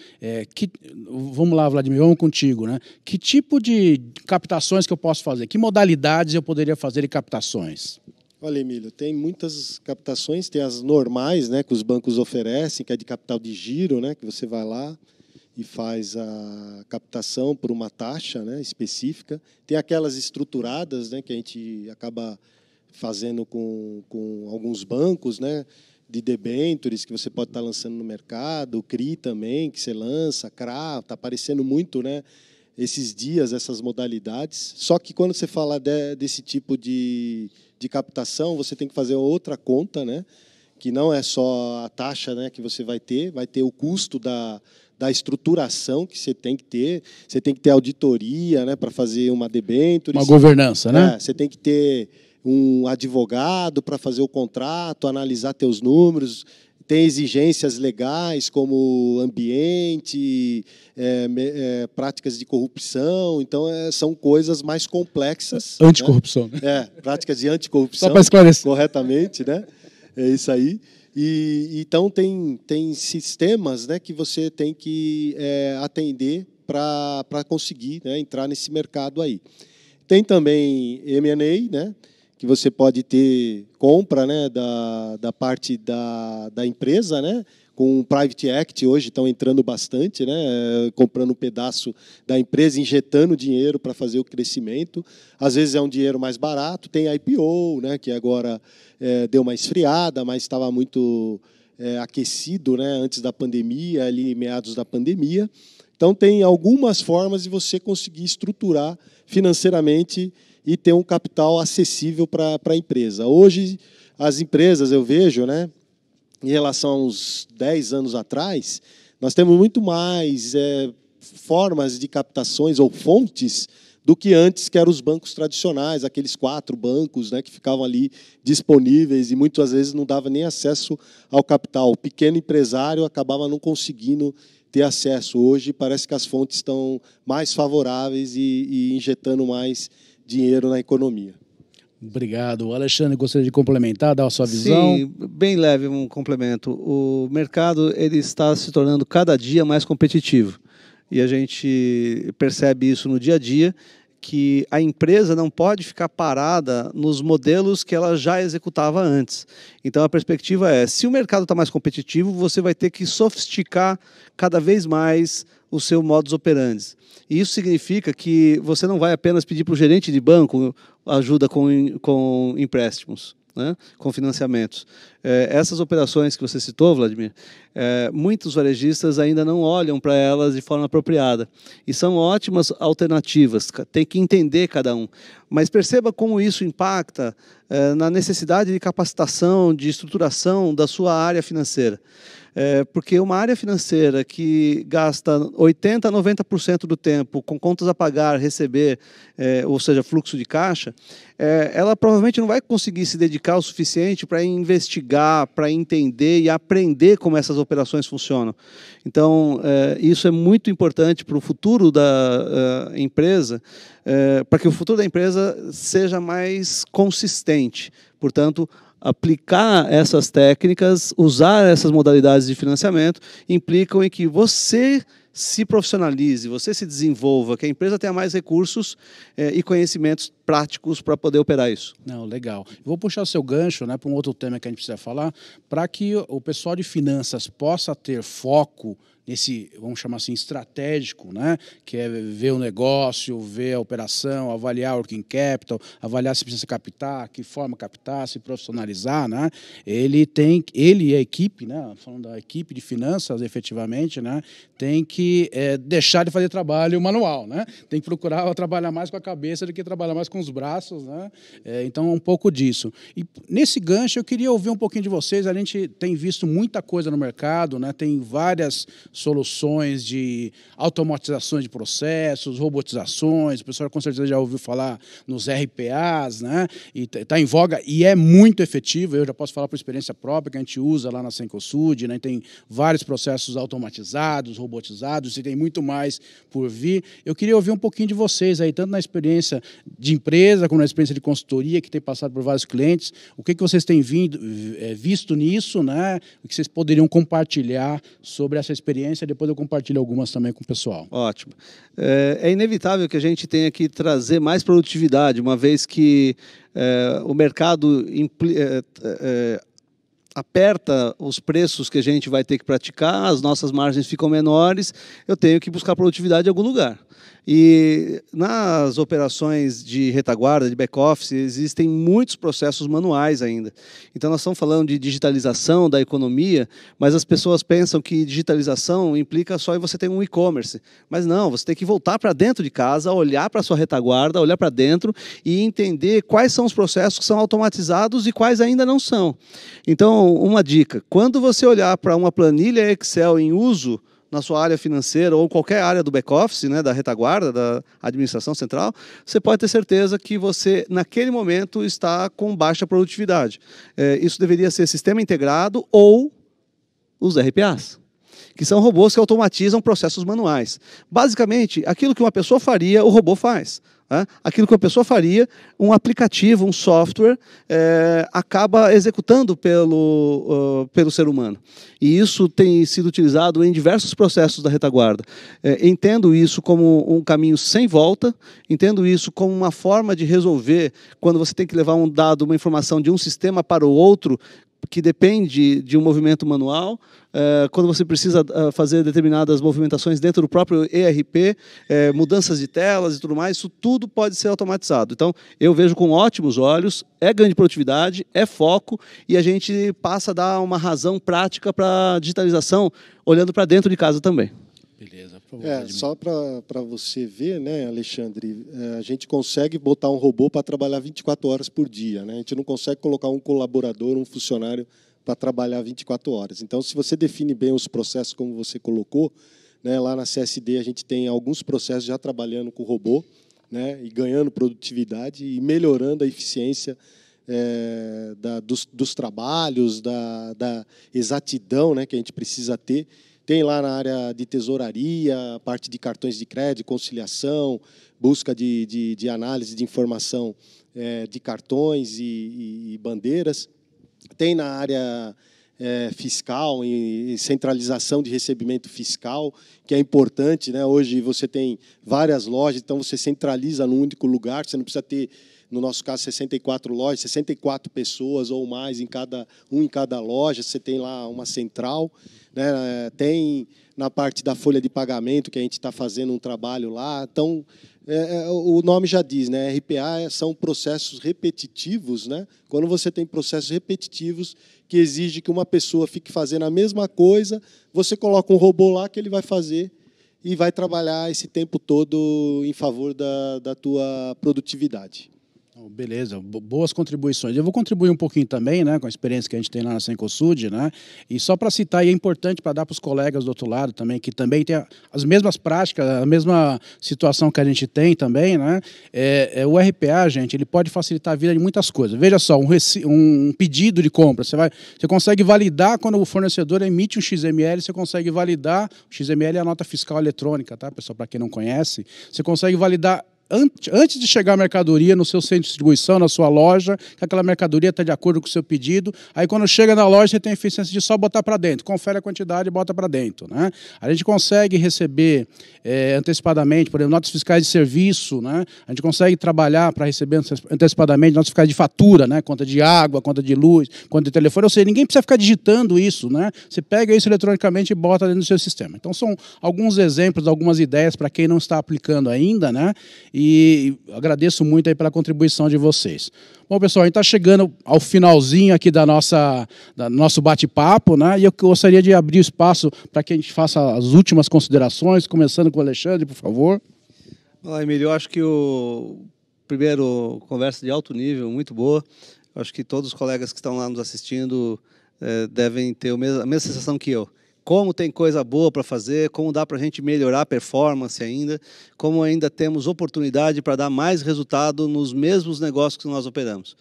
Vamos lá, Vladimir, vamos contigo, né? Que tipo de captações que eu posso fazer? Que modalidades eu poderia fazer de captações? Olha, Emílio, tem muitas captações, tem as normais, né, que os bancos oferecem, que é de capital de giro, né, que você vai lá e faz a captação por uma taxa, né, específica. Tem aquelas estruturadas, né, que a gente acaba fazendo com alguns bancos, né, de debêntures que você pode estar lançando no mercado, o CRI também, que você lança, CRA, está aparecendo muito, né, esses dias, essas modalidades. Só que quando você fala desse tipo de captação, você tem que fazer outra conta, né, que não é só a taxa, né, que você vai ter o custo da estruturação que você tem que ter auditoria, né, para fazer uma debênture. Uma governança, né? Você tem que ter um advogado para fazer o contrato, analisar teus números, tem exigências legais como ambiente, práticas de corrupção, então são coisas mais complexas. Anticorrupção. Né? Práticas de anticorrupção. Só para esclarecer. Corretamente, né? É isso aí. Então, tem sistemas, né, que você tem que atender para conseguir, né, entrar nesse mercado aí. Tem também M&A, né, que você pode ter compra, né, da parte da empresa, né, com Private Equity, hoje estão entrando bastante, né, comprando um pedaço da empresa, injetando dinheiro para fazer o crescimento. Às vezes é um dinheiro mais barato, tem IPO, né, que agora deu uma esfriada, mas estava muito aquecido, né, antes da pandemia, ali meados da pandemia. Então, tem algumas formas de você conseguir estruturar financeiramente e ter um capital acessível para a empresa. Hoje, as empresas, eu vejo, né, em relação a uns 10 anos atrás, nós temos muito mais formas de captações ou fontes do que antes, que eram os bancos tradicionais, aqueles 4 bancos, né, que ficavam ali disponíveis e muitas vezes não dava nem acesso ao capital. O pequeno empresário acabava não conseguindo ter acesso. Hoje parece que as fontes estão mais favoráveis e injetando mais dinheiro na economia. Obrigado. O Alexandre gostaria de complementar, dar a sua visão? Sim, bem leve um complemento. O mercado ele está se tornando cada dia mais competitivo. E a gente percebe isso no dia a dia, que a empresa não pode ficar parada nos modelos que ela já executava antes. Então, a perspectiva é, se o mercado está mais competitivo, você vai ter que sofisticar cada vez mais o seu modus operandi. E isso significa que você não vai apenas pedir para o gerente de banco ajuda com empréstimos, né, com financiamentos. Essas operações que você citou, Vladimir, muitos varejistas ainda não olham para elas de forma apropriada. E são ótimas alternativas, tem que entender cada um. Mas perceba como isso impacta na necessidade de capacitação, de estruturação da sua área financeira. Porque uma área financeira que gasta 80% a 90% do tempo com contas a pagar, receber, ou seja, fluxo de caixa, ela provavelmente não vai conseguir se dedicar o suficiente para investigar, para entender e aprender como essas operações funcionam. Então, isso é muito importante para o futuro da empresa, para que o futuro da empresa seja mais consistente. Portanto, aplicar essas técnicas, usar essas modalidades de financiamento, implicam em que você se profissionalize, você se desenvolva, que a empresa tenha mais recursos e conhecimentos práticos para poder operar isso. Não, legal. Vou puxar o seu gancho, né, para um outro tema que a gente precisa falar, para que o pessoal de finanças possa ter foco nesse, vamos chamar assim, estratégico, né? Que é ver o negócio, ver a operação, avaliar o working capital, avaliar se precisa captar, que forma captar, se profissionalizar, né? Ele e a equipe, né? Falando da equipe de finanças, efetivamente, né? Tem que deixar de fazer trabalho manual, né? Tem que procurar trabalhar mais com a cabeça do que trabalhar mais com os braços, né? Então, um pouco disso. E nesse gancho, eu queria ouvir um pouquinho de vocês. A gente tem visto muita coisa no mercado, né? Tem várias soluções de automatizações de processos, robotizações. O pessoal com certeza já ouviu falar nos RPAs, né? E está em voga e é muito efetivo. Eu já posso falar por experiência própria, que a gente usa lá na Cencosud, né? Tem vários processos automatizados, robotizados, e tem muito mais por vir. Eu queria ouvir um pouquinho de vocês aí, tanto na experiência de empresa, como na experiência de consultoria, que tem passado por vários clientes. O que vocês têm visto nisso, né? O que vocês poderiam compartilhar sobre essa experiência? Depois eu compartilho algumas também com o pessoal. Ótimo. É inevitável que a gente tenha que trazer mais produtividade, uma vez que o mercado aperta os preços que a gente vai ter que praticar, as nossas margens ficam menores, eu tenho que buscar produtividade em algum lugar. E nas operações de retaguarda, de back-office, existem muitos processos manuais ainda. Então, nós estamos falando de digitalização da economia, mas as pessoas pensam que digitalização implica só em você ter um e-commerce. Mas não, você tem que voltar para dentro de casa, olhar para a sua retaguarda, olhar para dentro e entender quais são os processos que são automatizados e quais ainda não são. Então, uma dica, quando você olhar para uma planilha Excel em uso na sua área financeira ou qualquer área do back-office, né, da retaguarda, da administração central, você pode ter certeza que você, naquele momento, está com baixa produtividade. Isso deveria ser sistema integrado ou os RPAs, que são robôs que automatizam processos manuais. Basicamente, aquilo que uma pessoa faria, o robô faz. Aquilo que uma pessoa faria, um aplicativo, um software, acaba executando pelo ser humano. E isso tem sido utilizado em diversos processos da retaguarda. Entendo isso como um caminho sem volta, entendo isso como uma forma de resolver quando você tem que levar um dado, uma informação de um sistema para o outro, que depende de um movimento manual, quando você precisa fazer determinadas movimentações dentro do próprio ERP, mudanças de telas e tudo mais, isso tudo pode ser automatizado. Então, eu vejo com ótimos olhos, é ganho de produtividade, é foco, e a gente passa a dar uma razão prática para a digitalização, olhando para dentro de casa também. Beleza, por favor. Só para você ver, né, Alexandre, a gente consegue botar um robô para trabalhar 24 horas por dia, né? A gente não consegue colocar um colaborador, um funcionário para trabalhar 24 horas. Então, se você define bem os processos como você colocou, né, lá na CSD a gente tem alguns processos já trabalhando com o robô, né, e ganhando produtividade e melhorando a eficiência dos trabalhos, da exatidão, né, que a gente precisa ter. Tem lá na área de tesouraria, parte de cartões de crédito, conciliação, busca de análise de informação de cartões e bandeiras. Tem na área fiscal e centralização de recebimento fiscal, que é importante, né? Hoje você tem várias lojas, então você centraliza num único lugar, você não precisa ter, no nosso caso, 64 lojas, 64 pessoas ou mais em cada loja, você tem lá uma central, né? Tem na parte da folha de pagamento, que a gente está fazendo um trabalho lá. Então, o nome já diz, né? RPA são processos repetitivos, né? Quando você tem processos repetitivos que exigem que uma pessoa fique fazendo a mesma coisa, você coloca um robô lá que ele vai fazer e vai trabalhar esse tempo todo em favor da tua produtividade. Beleza, boas contribuições. Eu vou contribuir um pouquinho também, né, com a experiência que a gente tem lá na Cencosud, né, e só para citar, e é importante para dar para os colegas do outro lado também, que também tem as mesmas práticas, a mesma situação que a gente tem também, né, o RPA, gente, ele pode facilitar a vida de muitas coisas. Veja só, um pedido de compra, você consegue validar quando o fornecedor emite um XML, você consegue validar, o XML é a nota fiscal eletrônica, tá, pessoal, para quem não conhece, você consegue validar antes de chegar a mercadoria no seu centro de distribuição, na sua loja, que aquela mercadoria está de acordo com o seu pedido. Aí, quando chega na loja, você tem a eficiência de só botar para dentro. Confere a quantidade e bota para dentro, né? A gente consegue receber antecipadamente, por exemplo, notas fiscais de serviço, né? A gente consegue trabalhar para receber antecipadamente notas fiscais de fatura, né? Conta de água, conta de luz, conta de telefone. Ou seja, ninguém precisa ficar digitando isso, né? Você pega isso eletronicamente e bota dentro do seu sistema. Então, são alguns exemplos, algumas ideias para quem não está aplicando ainda, né? E agradeço muito aí pela contribuição de vocês. Bom, pessoal, a gente está chegando ao finalzinho aqui do nosso bate-papo, né? E eu gostaria de abrir o espaço para que a gente faça as últimas considerações, começando com o Alexandre, por favor. Olá, Emílio, eu acho que primeiro, conversa de alto nível, muito boa. Eu acho que todos os colegas que estão lá nos assistindo devem ter a mesma sensação que eu. Como tem coisa boa para fazer, como dá para a gente melhorar a performance ainda, como ainda temos oportunidade para dar mais resultado nos mesmos negócios que nós operamos.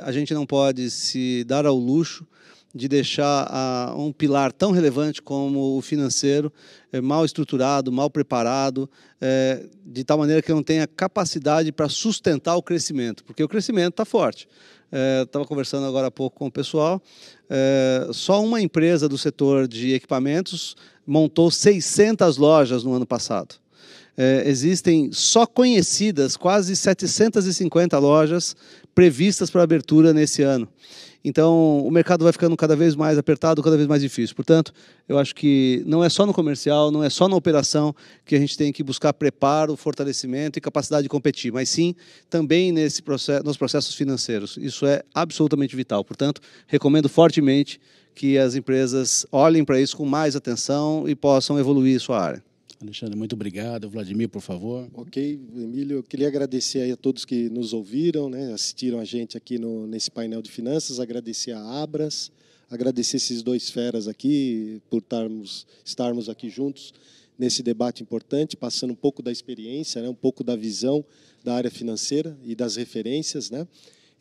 A gente não pode se dar ao luxo de deixar um pilar tão relevante como o financeiro mal estruturado, mal preparado, de tal maneira que não tenha capacidade para sustentar o crescimento, porque o crescimento está forte. Estava conversando agora há pouco com o pessoal, só uma empresa do setor de equipamentos montou 600 lojas no ano passado. Existem só conhecidas quase 750 lojas previstas para abertura nesse ano. Então, o mercado vai ficando cada vez mais apertado, cada vez mais difícil. Portanto, eu acho que não é só no comercial, não é só na operação que a gente tem que buscar preparo, fortalecimento e capacidade de competir, mas sim também nos processos financeiros. Isso é absolutamente vital. Portanto, recomendo fortemente que as empresas olhem para isso com mais atenção e possam evoluir sua área. Alexandre, muito obrigado. Vladimir, por favor. Ok, Emílio, eu queria agradecer aí a todos que nos ouviram, né, assistiram a gente aqui nesse painel de finanças, agradecer a Abras, agradecer esses dois feras aqui por estarmos aqui juntos nesse debate importante, passando um pouco da experiência, né, um pouco da visão da área financeira e das referências, né?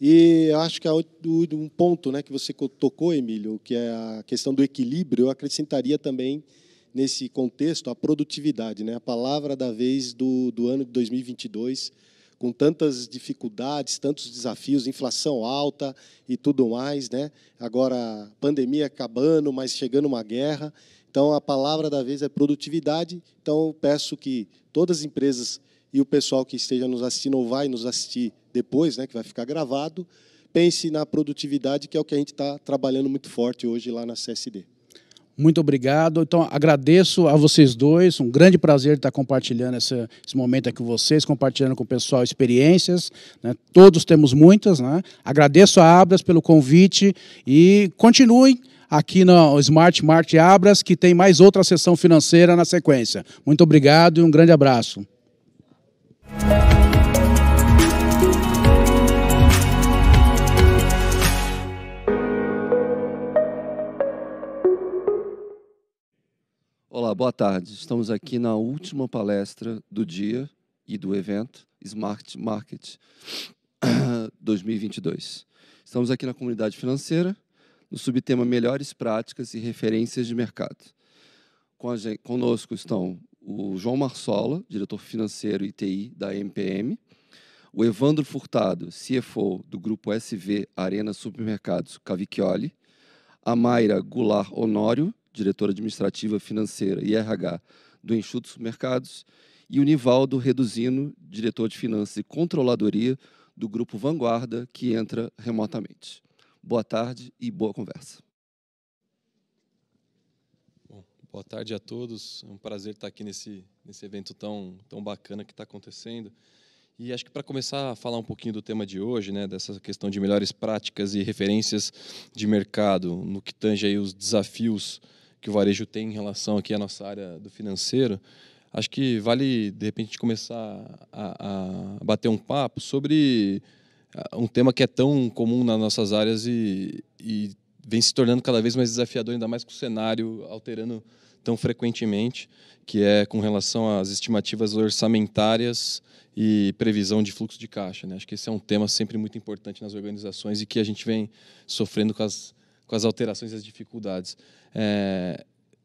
E eu acho que um ponto, né, que você tocou, Emílio, que é a questão do equilíbrio, eu acrescentaria também nesse contexto a produtividade, né? A palavra da vez do ano de 2022, com tantas dificuldades, tantos desafios, inflação alta e tudo mais, né? Agora, pandemia acabando, mas chegando uma guerra. Então, a palavra da vez é produtividade. Então, eu peço que todas as empresas e o pessoal que esteja nos assistindo ou vai nos assistir depois, né, que vai ficar gravado, pense na produtividade, que é o que a gente está trabalhando muito forte hoje lá na CSD. Muito obrigado. Então, agradeço a vocês dois. Um grande prazer estar compartilhando esse momento aqui com vocês, compartilhando com o pessoal experiências, né? Todos temos muitas, né? Agradeço a Abras pelo convite e continuem aqui no Smart Market Abras, que tem mais outra sessão financeira na sequência. Muito obrigado e um grande abraço. Olá, boa tarde. Estamos aqui na última palestra do dia e do evento Smart Market 2022. Estamos aqui na comunidade financeira, no subtema Melhores Práticas e Referências de Mercado. Conosco estão o João Marsola, diretor financeiro e TI da MPM, o Evandro Furtado, CFO do Grupo SV Arena Supermercados Cavicchioli, a Mayra Goulart Honório, diretora administrativa financeira e RH do Enxuto Supermercados, e o Nivaldo Reduzino, diretor de finanças e controladoria do Grupo Vanguarda, que entra remotamente. Boa tarde e boa conversa. Bom, boa tarde a todos. É um prazer estar aqui nesse evento tão bacana que está acontecendo. E acho que para começar a falar um pouquinho do tema de hoje, né, dessa questão de melhores práticas e referências de mercado, no que tange aí os desafios que o varejo tem em relação aqui à nossa área do financeiro, acho que vale, de repente, começar a bater um papo sobre um tema que é tão comum nas nossas áreas e vem se tornando cada vez mais desafiador, ainda mais com o cenário alterando tão frequentemente, que é com relação às estimativas orçamentárias e previsão de fluxo de caixa, né? Acho que esse é um tema sempre muito importante nas organizações e que a gente vem sofrendo com as alterações e as dificuldades.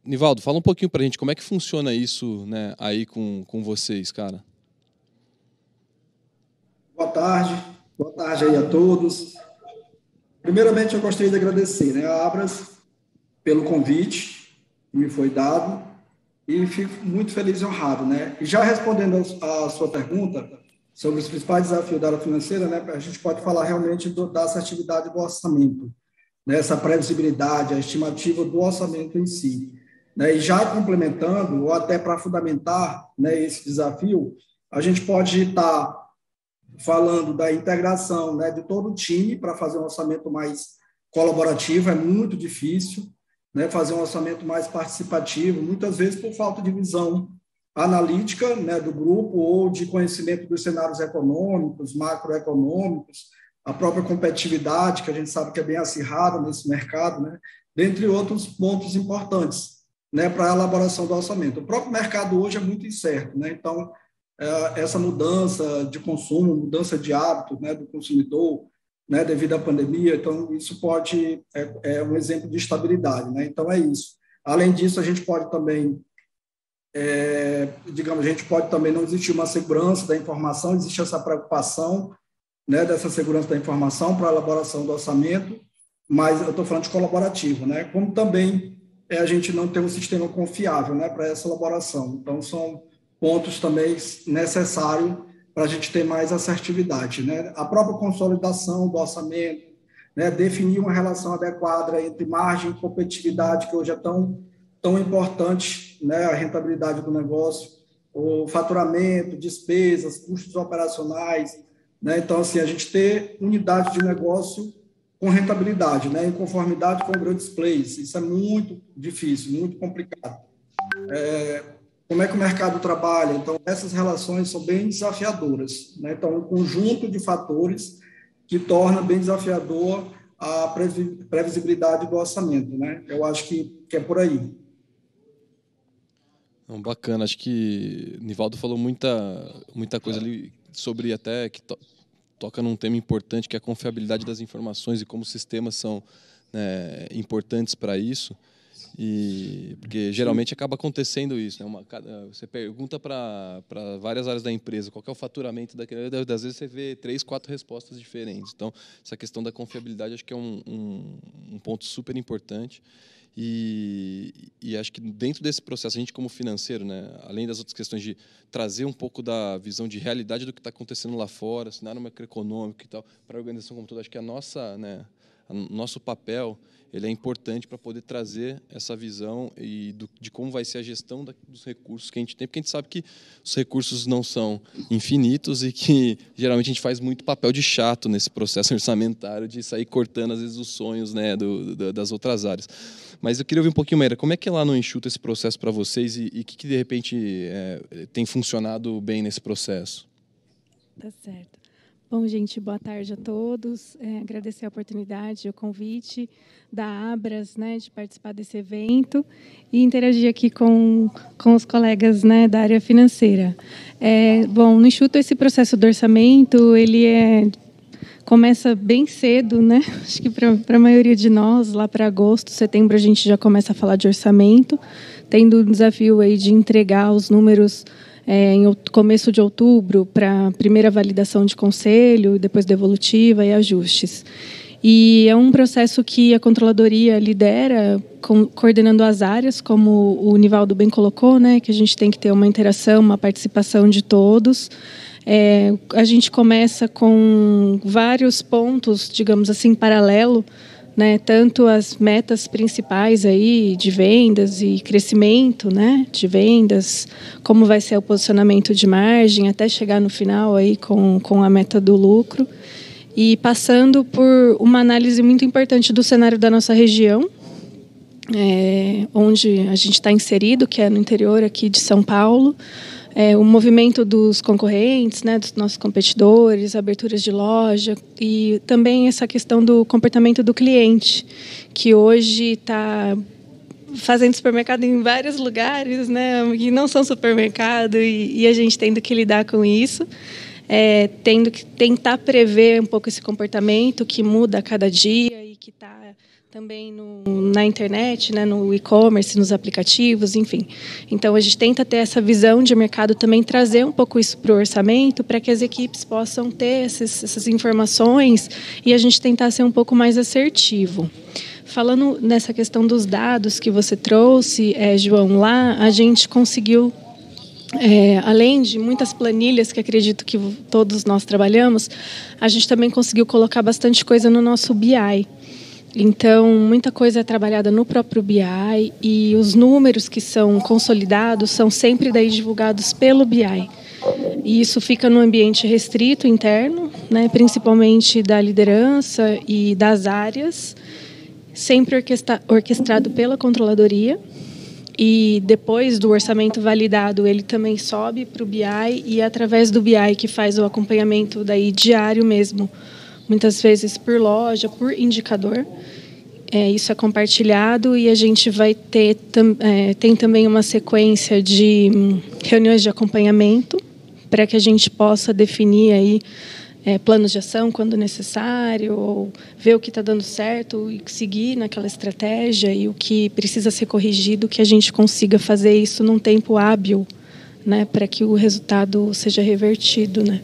Nivaldo, fala um pouquinho para a gente como é que funciona isso, né, aí com vocês, cara. Boa tarde aí a todos. Primeiramente, eu gostaria de agradecer, né, a Abras pelo convite que me foi dado e fico muito feliz e honrado, né? E já respondendo a sua pergunta sobre os principais desafios da área financeira, né, a gente pode falar realmente da assertividade do orçamento, né, essa previsibilidade, a estimativa do orçamento em si, né? E já complementando, ou até para fundamentar, né, esse desafio, a gente pode estar falando da integração, né, de todo o time para fazer um orçamento mais colaborativo. É muito difícil, né, fazer um orçamento mais participativo, muitas vezes por falta de visão analítica, né, do grupo ou de conhecimento dos cenários econômicos, macroeconômicos, a própria competitividade, que a gente sabe que é bem acirrada nesse mercado, né, dentre outros pontos importantes, né, para a elaboração do orçamento. O próprio mercado hoje é muito incerto, né, então essa mudança de consumo, mudança de hábito, né, do consumidor, né, devido à pandemia, então isso pode um exemplo de estabilidade, né? Então é isso. Além disso, a gente pode também digamos, a gente pode também não existir uma segurança da informação, existe essa preocupação, né, dessa segurança da informação para a elaboração do orçamento, mas eu estou falando de colaborativo, né? Como também a gente não tem um sistema confiável, né, para essa elaboração. Então são pontos também necessários para a gente ter mais assertividade, né? A própria consolidação do orçamento, né? Definir uma relação adequada entre margem e competitividade, que hoje é tão importante, né? A rentabilidade do negócio, o faturamento, despesas, custos operacionais, né? Então, assim, a gente ter unidade de negócio com rentabilidade, né? Em conformidade com grandes players. Isso é muito difícil, muito complicado. Como é que o mercado trabalha? Então, essas relações são bem desafiadoras, né? Então, um conjunto de fatores que torna bem desafiador a previsibilidade do orçamento, né? Eu acho que é por aí. Bacana, acho que o Nivaldo falou muita coisa ali sobre até que toca num tema importante, que é a confiabilidade das informações e como os sistemas são, né, importantes para isso. Porque geralmente acaba acontecendo isso, né? Você pergunta para várias áreas da empresa qual que é o faturamento daquele, às vezes você vê 3, 4 respostas diferentes. Então, essa questão da confiabilidade acho que é um ponto super importante. E acho que dentro desse processo, a gente como financeiro, né, além das outras questões de trazer um pouco da visão de realidade do que está acontecendo lá fora, cenário macroeconômico e tal, para a organização como toda, acho que nosso papel ele é importante para poder trazer essa visão de como vai ser a gestão dos recursos que a gente tem, porque a gente sabe que os recursos não são infinitos e que geralmente a gente faz muito papel de chato nesse processo orçamentário de sair cortando às vezes os sonhos, né, das outras áreas. Mas eu queria ouvir um pouquinho, Maíra, como é que é lá no Enxuta esse processo para vocês e o que de repente tem funcionado bem nesse processo? Tá certo. Bom, gente, boa tarde a todos. Agradecer a oportunidade, o convite da Abras, né, de participar desse evento e interagir aqui com os colegas, né, da área financeira. Bom, no Enxuta, esse processo do orçamento, ele começa bem cedo, né? Acho que para a maioria de nós, lá para agosto, setembro, a gente já começa a falar de orçamento, tendo o desafio aí de entregar os números em começo de outubro para a primeira validação de conselho, depois devolutiva e ajustes. E é um processo que a Controladoria lidera, coordenando as áreas, como o Nivaldo bem colocou, né, que a gente tem que ter uma interação, uma participação de todos. A gente começa com vários pontos, digamos assim, paralelo, né, tanto as metas principais aí de vendas e crescimento, né, de vendas, como vai ser o posicionamento de margem, até chegar no final aí com a meta do lucro, e passando por uma análise muito importante do cenário da nossa região, onde a gente está inserido, que é no interior aqui de São Paulo, o movimento dos concorrentes, né, dos nossos competidores, aberturas de loja e também essa questão do comportamento do cliente, que hoje está fazendo supermercado em vários lugares, né, que não são supermercado e a gente tendo que lidar com isso, tendo que tentar prever um pouco esse comportamento que muda a cada dia e que está também na internet, né, no e-commerce, nos aplicativos, enfim. Então, a gente tenta ter essa visão de mercado também, trazer um pouco isso para o orçamento, para que as equipes possam ter essas informações e a gente tentar ser um pouco mais assertivo. Falando nessa questão dos dados que você trouxe, João, lá a gente conseguiu, além de muitas planilhas que acredito que todos nós trabalhamos, a gente também conseguiu colocar bastante coisa no nosso BI. Então, muita coisa é trabalhada no próprio BI e os números que são consolidados são sempre daí divulgados pelo BI. E isso fica no ambiente restrito interno, né, principalmente da liderança e das áreas, sempre orquestrado pela controladoria. E depois do orçamento validado, ele também sobe para o BI e é através do BI que faz o acompanhamento daí diário mesmo, muitas vezes por loja, por indicador. Isso é compartilhado e a gente vai ter tem também uma sequência de reuniões de acompanhamento para que a gente possa definir aí planos de ação quando necessário, ou ver o que está dando certo e seguir naquela estratégia e o que precisa ser corrigido, que a gente consiga fazer isso num tempo hábil, né, para que o resultado seja revertido, né.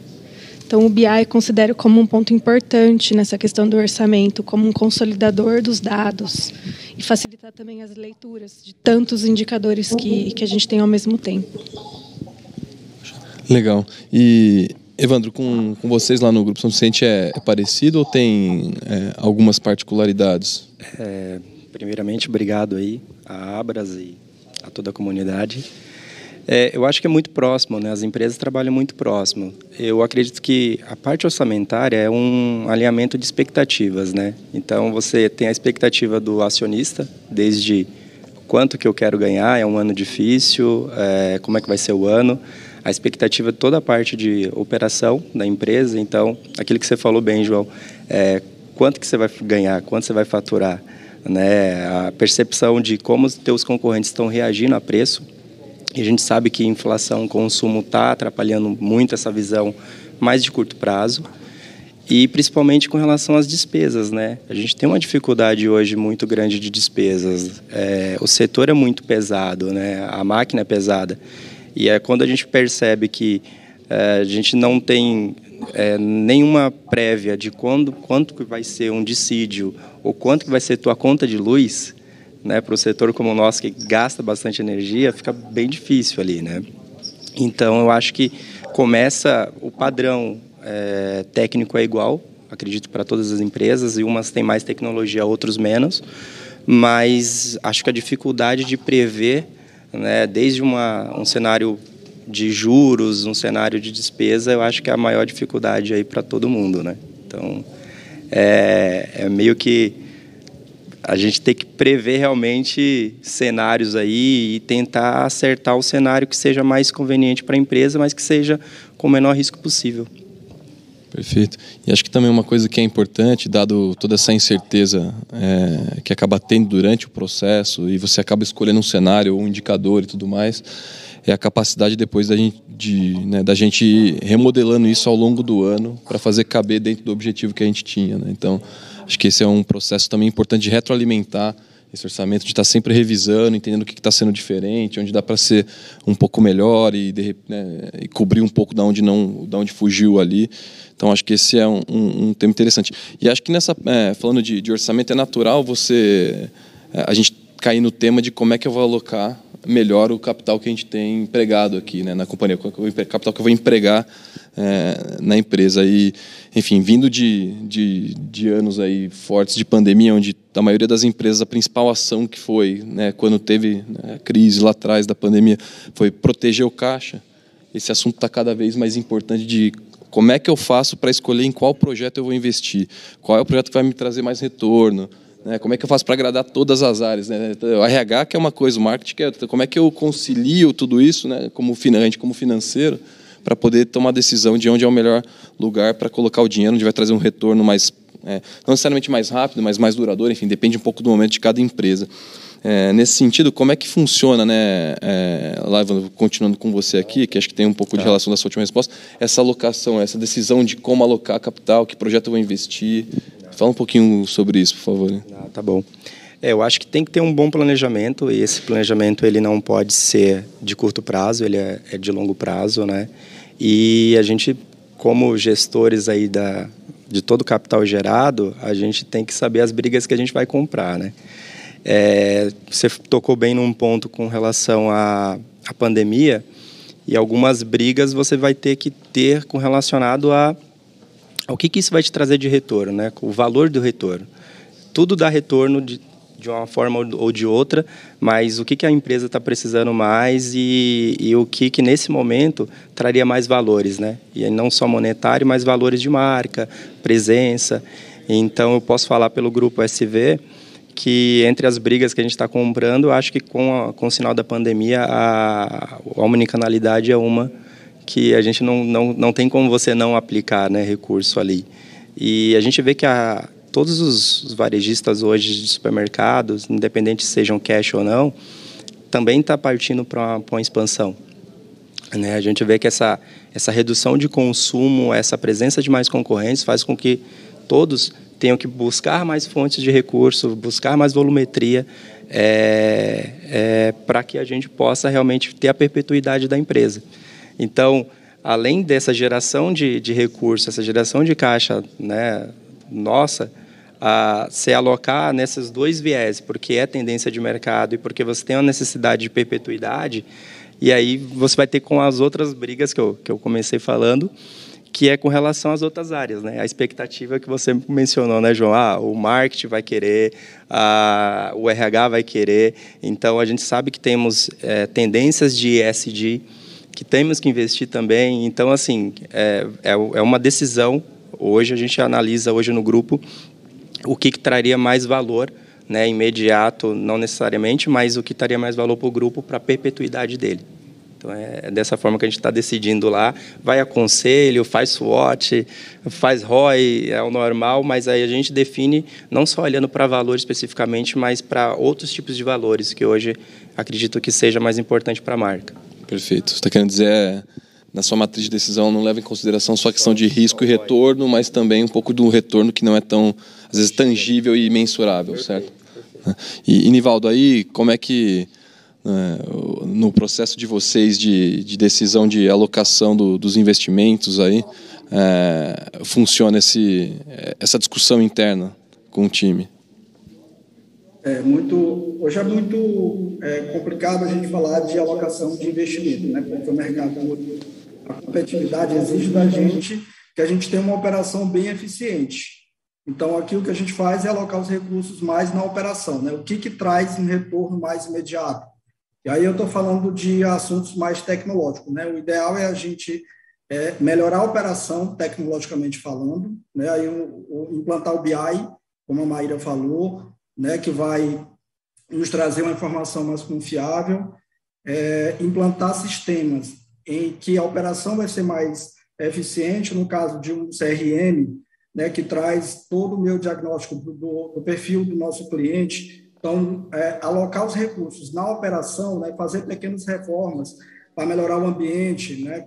Então, o BI considero como um ponto importante nessa questão do orçamento, como um consolidador dos dados e facilitar também as leituras de tantos indicadores que a gente tem ao mesmo tempo. Legal. E, Evandro, com vocês lá no Grupo São Vicente é parecido ou tem algumas particularidades? Primeiramente, obrigado aí à Abras e a toda a comunidade. Eu acho que é muito próximo, né? As empresas trabalham muito próximo. Eu acredito que a parte orçamentária é um alinhamento de expectativas, né? Então, você tem a expectativa do acionista, desde quanto que eu quero ganhar, é um ano difícil, como é que vai ser o ano, a expectativa de toda a parte de operação da empresa. Então, aquilo que você falou bem, João, quanto que você vai ganhar, quanto você vai faturar, né? A percepção de como os teus concorrentes estão reagindo a preço. E a gente sabe que inflação, consumo está atrapalhando muito essa visão mais de curto prazo. E principalmente com relação às despesas, né? A gente tem uma dificuldade hoje muito grande de despesas. O setor é muito pesado, né? A máquina é pesada. E é quando a gente percebe que a gente não tem nenhuma prévia de quanto que vai ser um dissídio ou quanto que vai ser tua conta de luz, né, para o setor como o nosso, que gasta bastante energia, fica bem difícil ali, né? Então, eu acho que começa o padrão técnico é igual, acredito, para todas as empresas, e umas têm mais tecnologia, outros menos, mas acho que a dificuldade de prever, né, desde um cenário de juros, um cenário de despesa, eu acho que é a maior dificuldade aí para todo mundo, né? Então, é meio que a gente tem que prever realmente cenários aí e tentar acertar o cenário que seja mais conveniente para a empresa, mas que seja com o menor risco possível. Perfeito. E acho que também uma coisa que é importante, dado toda essa incerteza que acaba tendo durante o processo e você acaba escolhendo um cenário, um indicador e tudo mais, é a capacidade depois da gente ir remodelando isso ao longo do ano para fazer caber dentro do objetivo que a gente tinha, né? Então, acho que esse é um processo também importante de retroalimentar esse orçamento, de estar sempre revisando, entendendo o que está sendo diferente, onde dá para ser um pouco melhor e cobrir um pouco da onde fugiu ali. Então, acho que esse é um tema interessante. E acho que falando de orçamento, é natural a gente cair no tema de como é que eu vou alocar melhor o capital que a gente tem empregado aqui, né, na companhia, o capital que eu vou empregar na empresa. E, enfim, vindo de anos aí fortes de pandemia, onde a maioria das empresas, a principal ação que foi, né, quando teve a crise lá atrás da pandemia, foi proteger o caixa. Esse assunto está cada vez mais importante de como é que eu faço para escolher em qual projeto eu vou investir, qual é o projeto que vai me trazer mais retorno, né? Como é que eu faço para agradar todas as áreas, né? O RH, que é uma coisa, o marketing, que é outra. Como é que eu concilio tudo isso, né, como financeiro, para poder tomar a decisão de onde é o melhor lugar para colocar o dinheiro, onde vai trazer um retorno mais, não necessariamente mais rápido, mas mais duradouro, enfim, depende um pouco do momento de cada empresa. Nesse sentido, como é que funciona, né, Lávio, continuando com você aqui, que acho que tem um pouco de relação da sua última resposta, essa alocação, essa decisão de como alocar capital, que projeto eu vou investir, Fala um pouquinho sobre isso, por favor. Tá bom. Eu acho que tem que ter um bom planejamento, e esse planejamento ele não pode ser de curto prazo, ele é de longo prazo, né? E a gente, como gestores aí de todo o capital gerado, a gente tem que saber as brigas que a gente vai comprar, né? Você tocou bem num ponto com relação à pandemia, e algumas brigas você vai ter que ter com relacionado ao que isso vai te trazer de retorno, né? O valor do retorno. Tudo dá retorno de uma forma ou de outra, mas o que a empresa está precisando mais e o que nesse momento traria mais valores, né? E não só monetário, mas valores de marca, presença. Então, eu posso falar pelo Grupo SV que entre as brigas que a gente está comprando, eu acho que com o sinal da pandemia, a omnicanalidade é uma que a gente não tem como você não aplicar, né, recurso ali. E a gente vê que todos os varejistas hoje de supermercados, independente se sejam cash ou não, também está partindo para uma expansão, né? A gente vê que essa redução de consumo, essa presença de mais concorrentes faz com que todos tenham que buscar mais fontes de recurso, buscar mais volumetria, para que a gente possa realmente ter a perpetuidade da empresa. Então, além dessa geração de recursos, essa geração de caixa, né, nossa, se alocar nesses dois viés, porque é tendência de mercado e porque você tem uma necessidade de perpetuidade, e aí você vai ter com as outras brigas que eu comecei falando, que é com relação às outras áreas, né? A expectativa que você mencionou, né, João? O marketing vai querer, o RH vai querer. Então, a gente sabe que temos tendências de ESG, que temos que investir também. Então, assim, é uma decisão. Hoje, a gente analisa hoje no grupo o que traria mais valor, né, imediato, não necessariamente, mas o que traria mais valor para o grupo, para a perpetuidade dele. Então, é dessa forma que a gente está decidindo lá. Vai a conselho, faz SWOT, faz ROI, é o normal, mas aí a gente define, não só olhando para valor especificamente, mas para outros tipos de valores, que hoje acredito que seja mais importante para a marca. Perfeito. Você está querendo dizer, na sua matriz de decisão, não leva em consideração só a questão de risco e retorno, mas também um pouco do retorno que não é tão, às vezes, tangível e mensurável, certo? E Nivaldo, aí, como é que no processo de vocês de decisão de alocação dos investimentos aí funciona essa discussão interna com o time? Hoje é muito complicado a gente falar de alocação de investimento, né? Porque o mercado, a competitividade exige da gente que a gente tenha uma operação bem eficiente. Então, aqui o que a gente faz é alocar os recursos mais na operação, né? O que traz um retorno mais imediato? E aí eu estou falando de assuntos mais tecnológicos, né? O ideal é a gente melhorar a operação, tecnologicamente falando, né? Aí implantar o BI, como a Maíra falou, né? Que vai nos trazer uma informação mais confiável, implantar sistemas em que a operação vai ser mais eficiente, no caso de um CRM, né? Que traz todo o meu diagnóstico do perfil do nosso cliente. Então, alocar os recursos na operação, né, fazer pequenas reformas para melhorar o ambiente, né,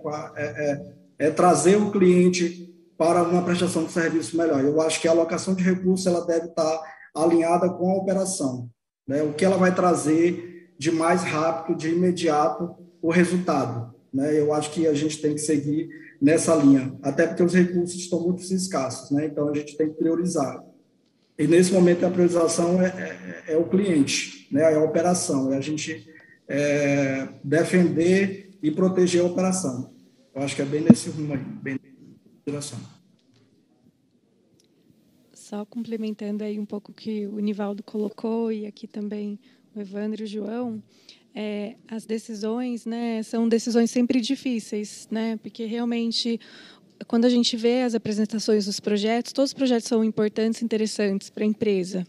trazer o cliente para uma prestação de serviço melhor. Eu acho que a alocação de recursos ela deve estar alinhada com a operação, né, o que ela vai trazer de mais rápido, de imediato, o resultado. Né? Eu acho que a gente tem que seguir nessa linha, até porque os recursos estão muito escassos, né? Então a gente tem que priorizar. E, nesse momento, a priorização é o cliente, né? É a operação, é a gente defender e proteger a operação. Eu acho que é bem nesse rumo aí, bem nessa direção. Só complementando aí um pouco o que o Nivaldo colocou, e aqui também o Evandro e o João, as decisões, né, são decisões sempre difíceis, né? Porque, realmente, quando a gente vê as apresentações dos projetos, todos os projetos são importantes e interessantes para a empresa,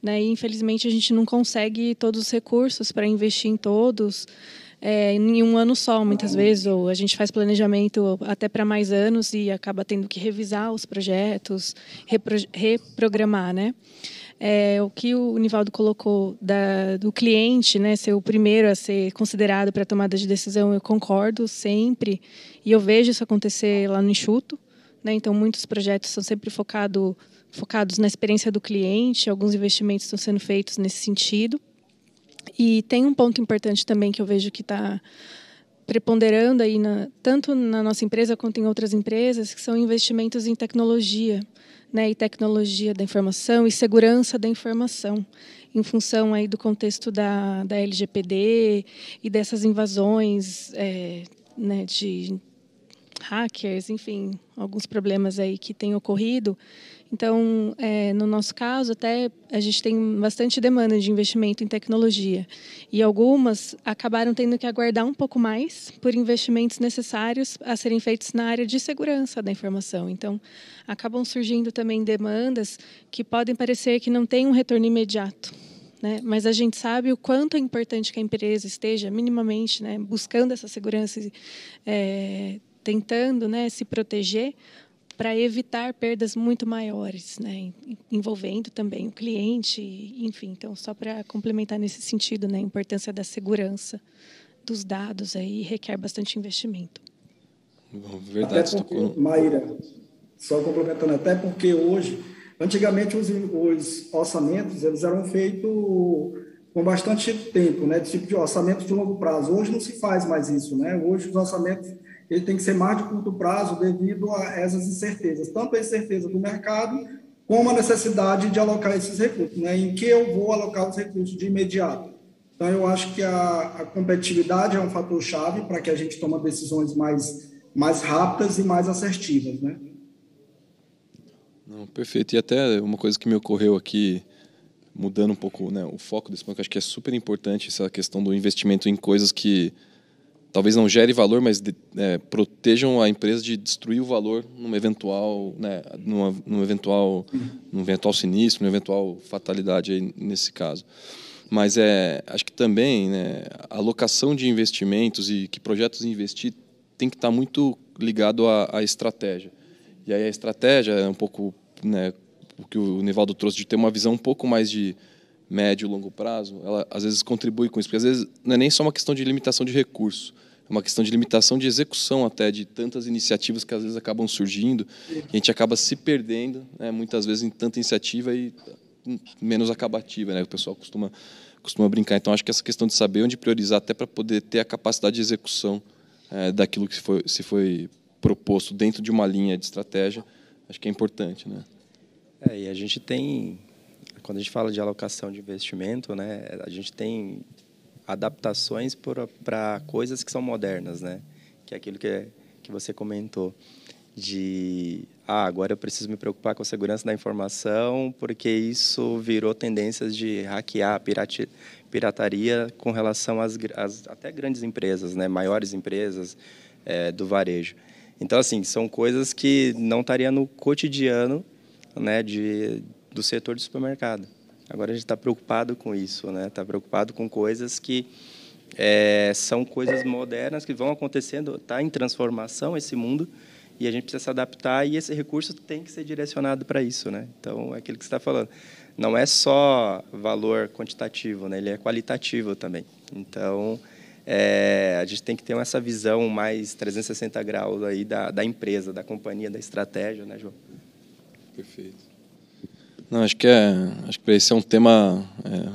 né? E, infelizmente, a gente não consegue todos os recursos para investir em todos em um ano só, muitas vezes, ou a gente faz planejamento até para mais anos e acaba tendo que revisar os projetos, reprogramar, né? O que o Nivaldo colocou do cliente, né, ser o primeiro a ser considerado para a tomada de decisão, eu concordo sempre, e eu vejo isso acontecer lá no Enxuto, né? Então, muitos projetos são sempre focados focados na experiência do cliente. Alguns investimentos estão sendo feitos nesse sentido. E tem um ponto importante também que eu vejo que está preponderando aí tanto na nossa empresa quanto em outras empresas, que são investimentos em tecnologia, né, e tecnologia da informação e segurança da informação, em função aí do contexto da LGPD e dessas invasões, né, de hackers, enfim, alguns problemas aí que têm ocorrido. Então, no nosso caso, até a gente tem bastante demanda de investimento em tecnologia. E algumas acabaram tendo que aguardar um pouco mais por investimentos necessários a serem feitos na área de segurança da informação. Então, acabam surgindo também demandas que podem parecer que não têm um retorno imediato, né? Mas a gente sabe o quanto é importante que a empresa esteja minimamente, né, buscando essa segurança, tentando, né, se proteger, para evitar perdas muito maiores, né, envolvendo também o cliente, enfim. Então, só para complementar nesse sentido, né, a importância da segurança dos dados aí requer bastante investimento. Verdade. Até porque, Maíra, só complementando, até porque hoje, antigamente os orçamentos eles eram feitos com bastante tempo, né, de tipo de orçamento de longo prazo. Hoje não se faz mais isso, né? Hoje os orçamentos ele tem que ser mais de curto prazo devido a essas incertezas, tanto a incerteza do mercado, como a necessidade de alocar esses recursos, né? Em que eu vou alocar os recursos de imediato. Então, eu acho que a competitividade é um fator-chave para que a gente tome decisões mais rápidas e mais assertivas, né? Não, perfeito. E até uma coisa que me ocorreu aqui, mudando um pouco, né, o foco desse ponto, que acho que é super importante essa questão do investimento em coisas que talvez não gere valor, mas protejam a empresa de destruir o valor num eventual, né, num eventual sinistro, numa eventual fatalidade aí nesse caso. Mas acho que também, né, a alocação de investimentos e que projetos investir tem que estar muito ligado à estratégia. E aí a estratégia é um pouco, né, o que o Nivaldo trouxe, de ter uma visão um pouco mais de médio e longo prazo, ela às vezes contribui com isso, porque às vezes não é nem só uma questão de limitação de recurso, é uma questão de limitação de execução até, de tantas iniciativas que às vezes acabam surgindo, e a gente acaba se perdendo, né, muitas vezes em tanta iniciativa e menos acabativa, né, o pessoal costuma brincar. Então, acho que essa questão de saber onde priorizar, até para poder ter a capacidade de execução daquilo que se foi proposto dentro de uma linha de estratégia, acho que é importante, né? E a gente tem, quando a gente fala de alocação de investimento, né, a gente tem adaptações para coisas que são modernas, né? Que é aquilo que você comentou, de agora eu preciso me preocupar com a segurança da informação, porque isso virou tendências de hackear, pirataria com relação às até grandes empresas, né? Maiores empresas do varejo. Então, assim, são coisas que não estariam no cotidiano, né, do setor de supermercado. Agora a gente está preocupado com isso, né? Está preocupado com coisas que são coisas modernas que vão acontecendo, está em transformação esse mundo, e a gente precisa se adaptar, e esse recurso tem que ser direcionado para isso, né? Então, é aquilo que você está falando. Não é só valor quantitativo, né? Ele é qualitativo também. Então, a gente tem que ter essa visão mais 360 graus aí da empresa, da companhia, da estratégia, né, João? Perfeito. Não, acho que esse é um tema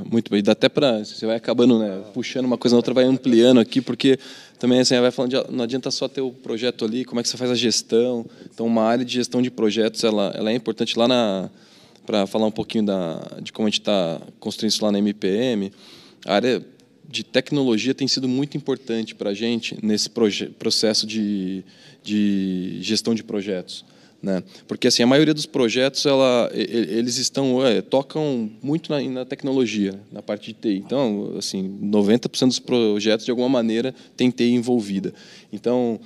muito bem. Dá até para você vai acabando, né, puxando uma coisa na outra, vai ampliando aqui, porque também assim, vai falando não adianta só ter o projeto ali, como é que você faz a gestão. Então, uma área de gestão de projetos, ela é importante lá para falar um pouquinho de como a gente está construindo isso lá na MPM. A área de tecnologia tem sido muito importante para a gente nesse processo de gestão de projetos, né? Porque assim, a maioria dos projetos eles tocam muito na tecnologia, na parte de TI. Então, assim, 90% dos projetos de alguma maneira tem TI envolvida. Então,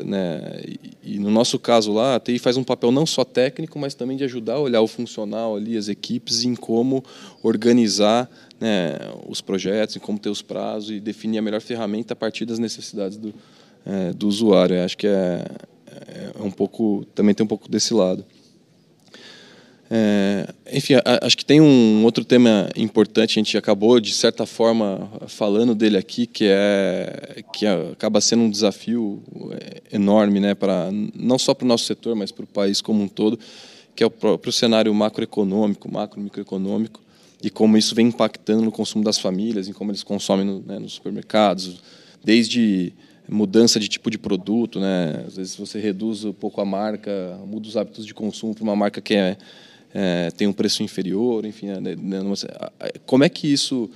né, e no nosso caso lá, a TI faz um papel não só técnico, mas também de ajudar a olhar o funcional ali, as equipes, em como organizar, né, os projetos, em como ter os prazos e definir a melhor ferramenta a partir das necessidades do usuário. Eu acho que também tem um pouco desse lado. Enfim, acho que tem um outro tema importante, a gente acabou, de certa forma, falando dele aqui, que acaba sendo um desafio enorme, né, não só para o nosso setor, mas para o país como um todo, que é o próprio cenário macroeconômico, microeconômico, e como isso vem impactando no consumo das famílias, em como eles consomem nos supermercados, desde mudança de tipo de produto, né? Às vezes você reduz um pouco a marca, muda os hábitos de consumo para uma marca que tem um preço inferior, enfim, como é que isso,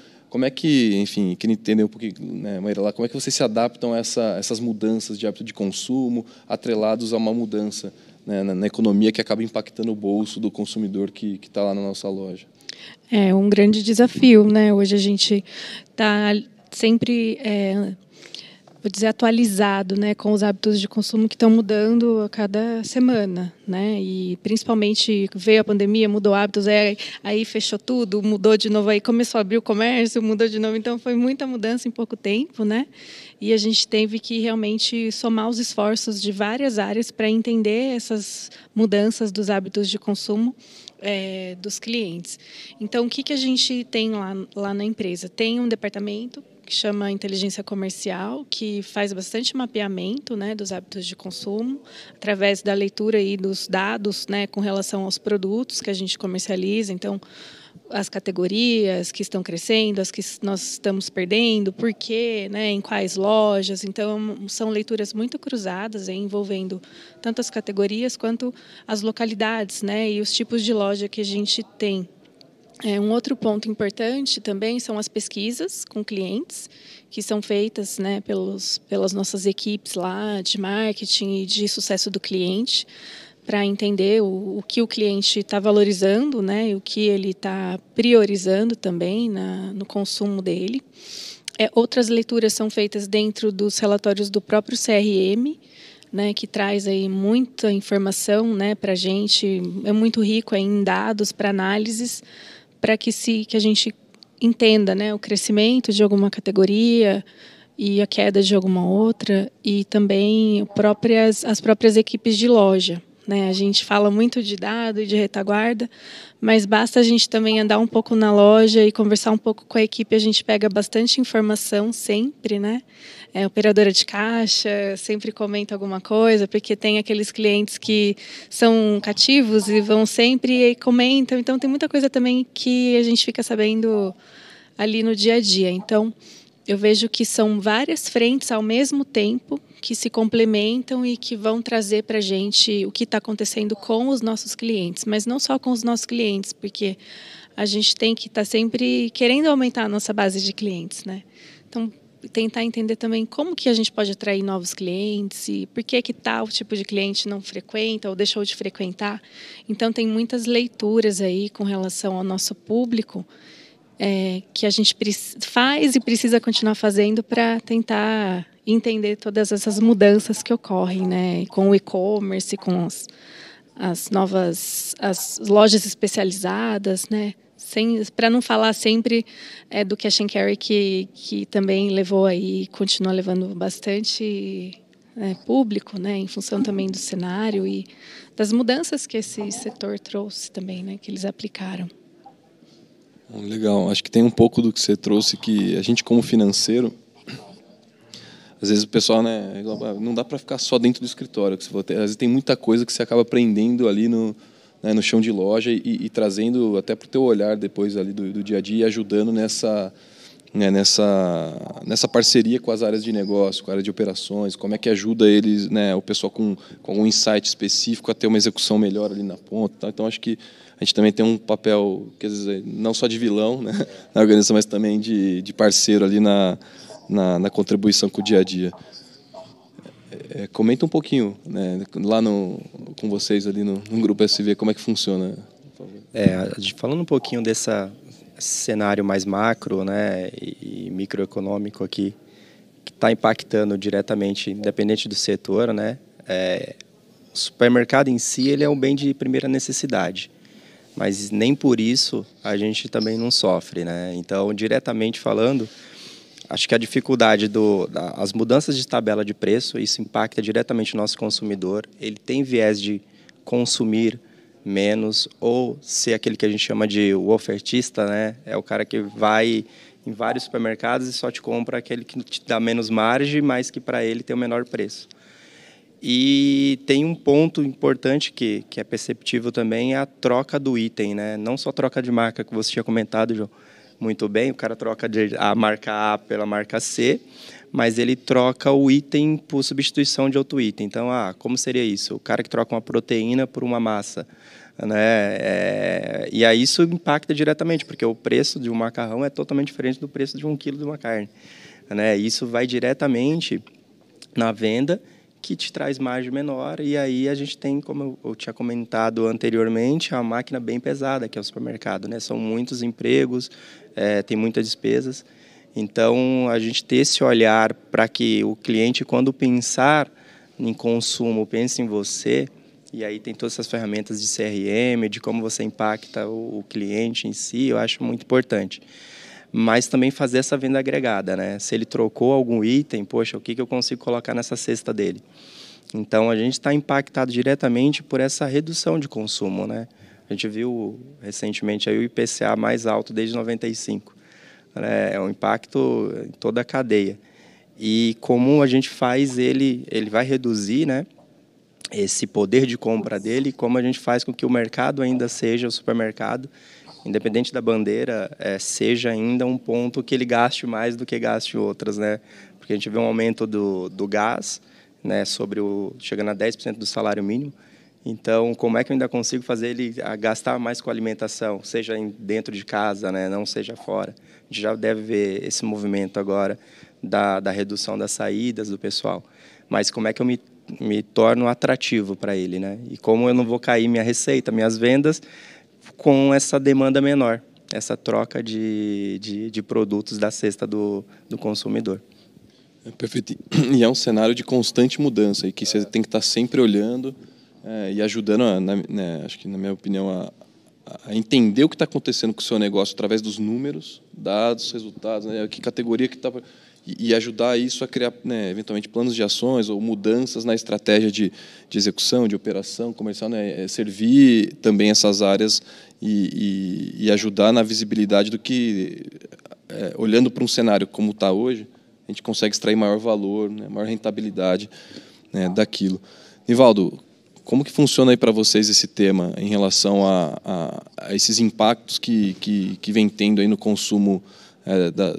enfim, queria entender um pouquinho, né, Maíra, como é que vocês se adaptam a essas mudanças de hábito de consumo, atrelados a uma mudança, né, na economia que acaba impactando o bolso do consumidor que está lá na nossa loja? É um grande desafio, né? Hoje a gente está sempre vou dizer, atualizado, né, com os hábitos de consumo que estão mudando a cada semana, né, e principalmente veio a pandemia, mudou hábitos, aí fechou tudo, mudou de novo, aí começou a abrir o comércio, mudou de novo, então foi muita mudança em pouco tempo, né, e a gente teve que realmente somar os esforços de várias áreas para entender essas mudanças dos hábitos de consumo dos clientes. Então, o que a gente tem lá na empresa? Tem um departamento que chama Inteligência Comercial, que faz bastante mapeamento, né, dos hábitos de consumo, através da leitura aí dos dados, né, com relação aos produtos que a gente comercializa. Então, as categorias que estão crescendo, as que nós estamos perdendo, por quê, né, em quais lojas. Então, são leituras muito cruzadas, envolvendo tanto as categorias quanto as localidades, né, e os tipos de loja que a gente tem. Um outro ponto importante também são as pesquisas com clientes, que são feitas, né, pelas nossas equipes lá de marketing e de sucesso do cliente, para entender o que o cliente está valorizando, né, e o que ele está priorizando também no consumo dele. Outras leituras são feitas dentro dos relatórios do próprio CRM, né, que traz aí muita informação, né, para a gente, é muito rico em dados para análises, para que a gente entenda, né, o crescimento de alguma categoria e a queda de alguma outra, e também as próprias equipes de loja, né? A gente fala muito de dado e de retaguarda, mas basta a gente também andar um pouco na loja e conversar um pouco com a equipe, a gente pega bastante informação sempre, né? Operadora de caixa sempre comenta alguma coisa, porque tem aqueles clientes que são cativos e vão sempre e comentam. Então, tem muita coisa também que a gente fica sabendo ali no dia a dia. Então, eu vejo que são várias frentes ao mesmo tempo que se complementam e que vão trazer para a gente o que está acontecendo com os nossos clientes, mas não só com os nossos clientes, porque a gente tem que estar sempre querendo aumentar a nossa base de clientes, né? Então, tentar entender também como que a gente pode atrair novos clientes e por que tal tipo de cliente não frequenta ou deixou de frequentar. Então, tem muitas leituras aí com relação ao nosso público que a gente faz e precisa continuar fazendo para tentar entender todas essas mudanças que ocorrem, né, com o e-commerce, com as lojas especializadas, né, para não falar sempre do cash and carry que também levou aí, continua levando bastante público, né, em função também do cenário e das mudanças que esse setor trouxe também, né, que eles aplicaram. Legal, acho que tem um pouco do que você trouxe, que a gente como financeiro, às vezes o pessoal, né, não dá para ficar só dentro do escritório, às vezes tem muita coisa que você acaba aprendendo ali no chão de loja e trazendo até para o teu olhar depois ali do dia a dia, ajudando nessa parceria com as áreas de negócio, com a área de operações, como é que ajuda eles, né, o pessoal com algum insight específico a ter uma execução melhor ali na ponta. Tá? Então, acho que a gente também tem um papel, quer dizer, não só de vilão, né, na organização, mas também de parceiro ali na contribuição com o dia a dia. Comenta um pouquinho, né, lá com vocês ali no Grupo SV, como é que funciona, por favor. Falando um pouquinho desse cenário mais macro, né, e microeconômico aqui, que está impactando diretamente, independente do setor, né, o supermercado em si ele é um bem de primeira necessidade, mas nem por isso a gente também não sofre, né? Então, diretamente falando, acho que a dificuldade as mudanças de tabela de preço, isso impacta diretamente o nosso consumidor. Ele tem viés de consumir menos ou ser aquele que a gente chama de o ofertista, né? É o cara que vai em vários supermercados e só te compra aquele que te dá menos margem, mas que para ele tem o menor preço. E tem um ponto importante que é perceptível também, é a troca do item, né? Não só troca de marca, que você tinha comentado, João, muito bem, o cara troca a marca A pela marca C, mas ele troca o item por substituição de outro item. Então, como seria isso? O cara que troca uma proteína por uma massa, né? E aí isso impacta diretamente, porque o preço de um macarrão é totalmente diferente do preço de 1 quilo de uma carne, né? Isso vai diretamente na venda, que te traz margem menor, e aí a gente tem, como eu tinha comentado anteriormente, a máquina bem pesada, que é o supermercado, né? São muitos empregos, tem muitas despesas, então a gente ter esse olhar para que o cliente, quando pensar em consumo, pense em você, e aí tem todas essas ferramentas de CRM, de como você impacta o cliente em si, eu acho muito importante. Mas também fazer essa venda agregada, né? Se ele trocou algum item, poxa, o que eu consigo colocar nessa cesta dele? Então, a gente está impactado diretamente por essa redução de consumo, né? A gente viu recentemente aí o IPCA mais alto desde 95, né? É um impacto em toda a cadeia. E como a gente faz ele vai reduzir, né, esse poder de compra dele, como a gente faz com que o mercado ainda seja o supermercado, independente da bandeira, seja ainda um ponto que ele gaste mais do que gaste outras, né? Porque a gente vê um aumento do gás, né, chegando a 10% do salário mínimo. Então, como é que eu ainda consigo fazer ele gastar mais com alimentação, seja dentro de casa, né, não seja fora? A gente já deve ver esse movimento agora da redução das saídas do pessoal. Mas como é que eu me torno atrativo para ele, né? E como eu não vou cair minha receita, minhas vendas, com essa demanda menor, essa troca de produtos da cesta do consumidor. Perfeito. E é um cenário de constante mudança, e que você tem que estar sempre olhando e ajudando, acho que na minha opinião, a entender o que está acontecendo com o seu negócio através dos números, dados, resultados, né, que categoria que está... E ajudar isso a criar, né, eventualmente, planos de ações ou mudanças na estratégia de execução, de operação comercial, né, servir também essas áreas e ajudar na visibilidade do que, olhando para um cenário como está hoje, a gente consegue extrair maior valor, né, maior rentabilidade, né, daquilo. Nivaldo, como que funciona aí para vocês esse tema em relação a esses impactos que vem tendo aí no consumo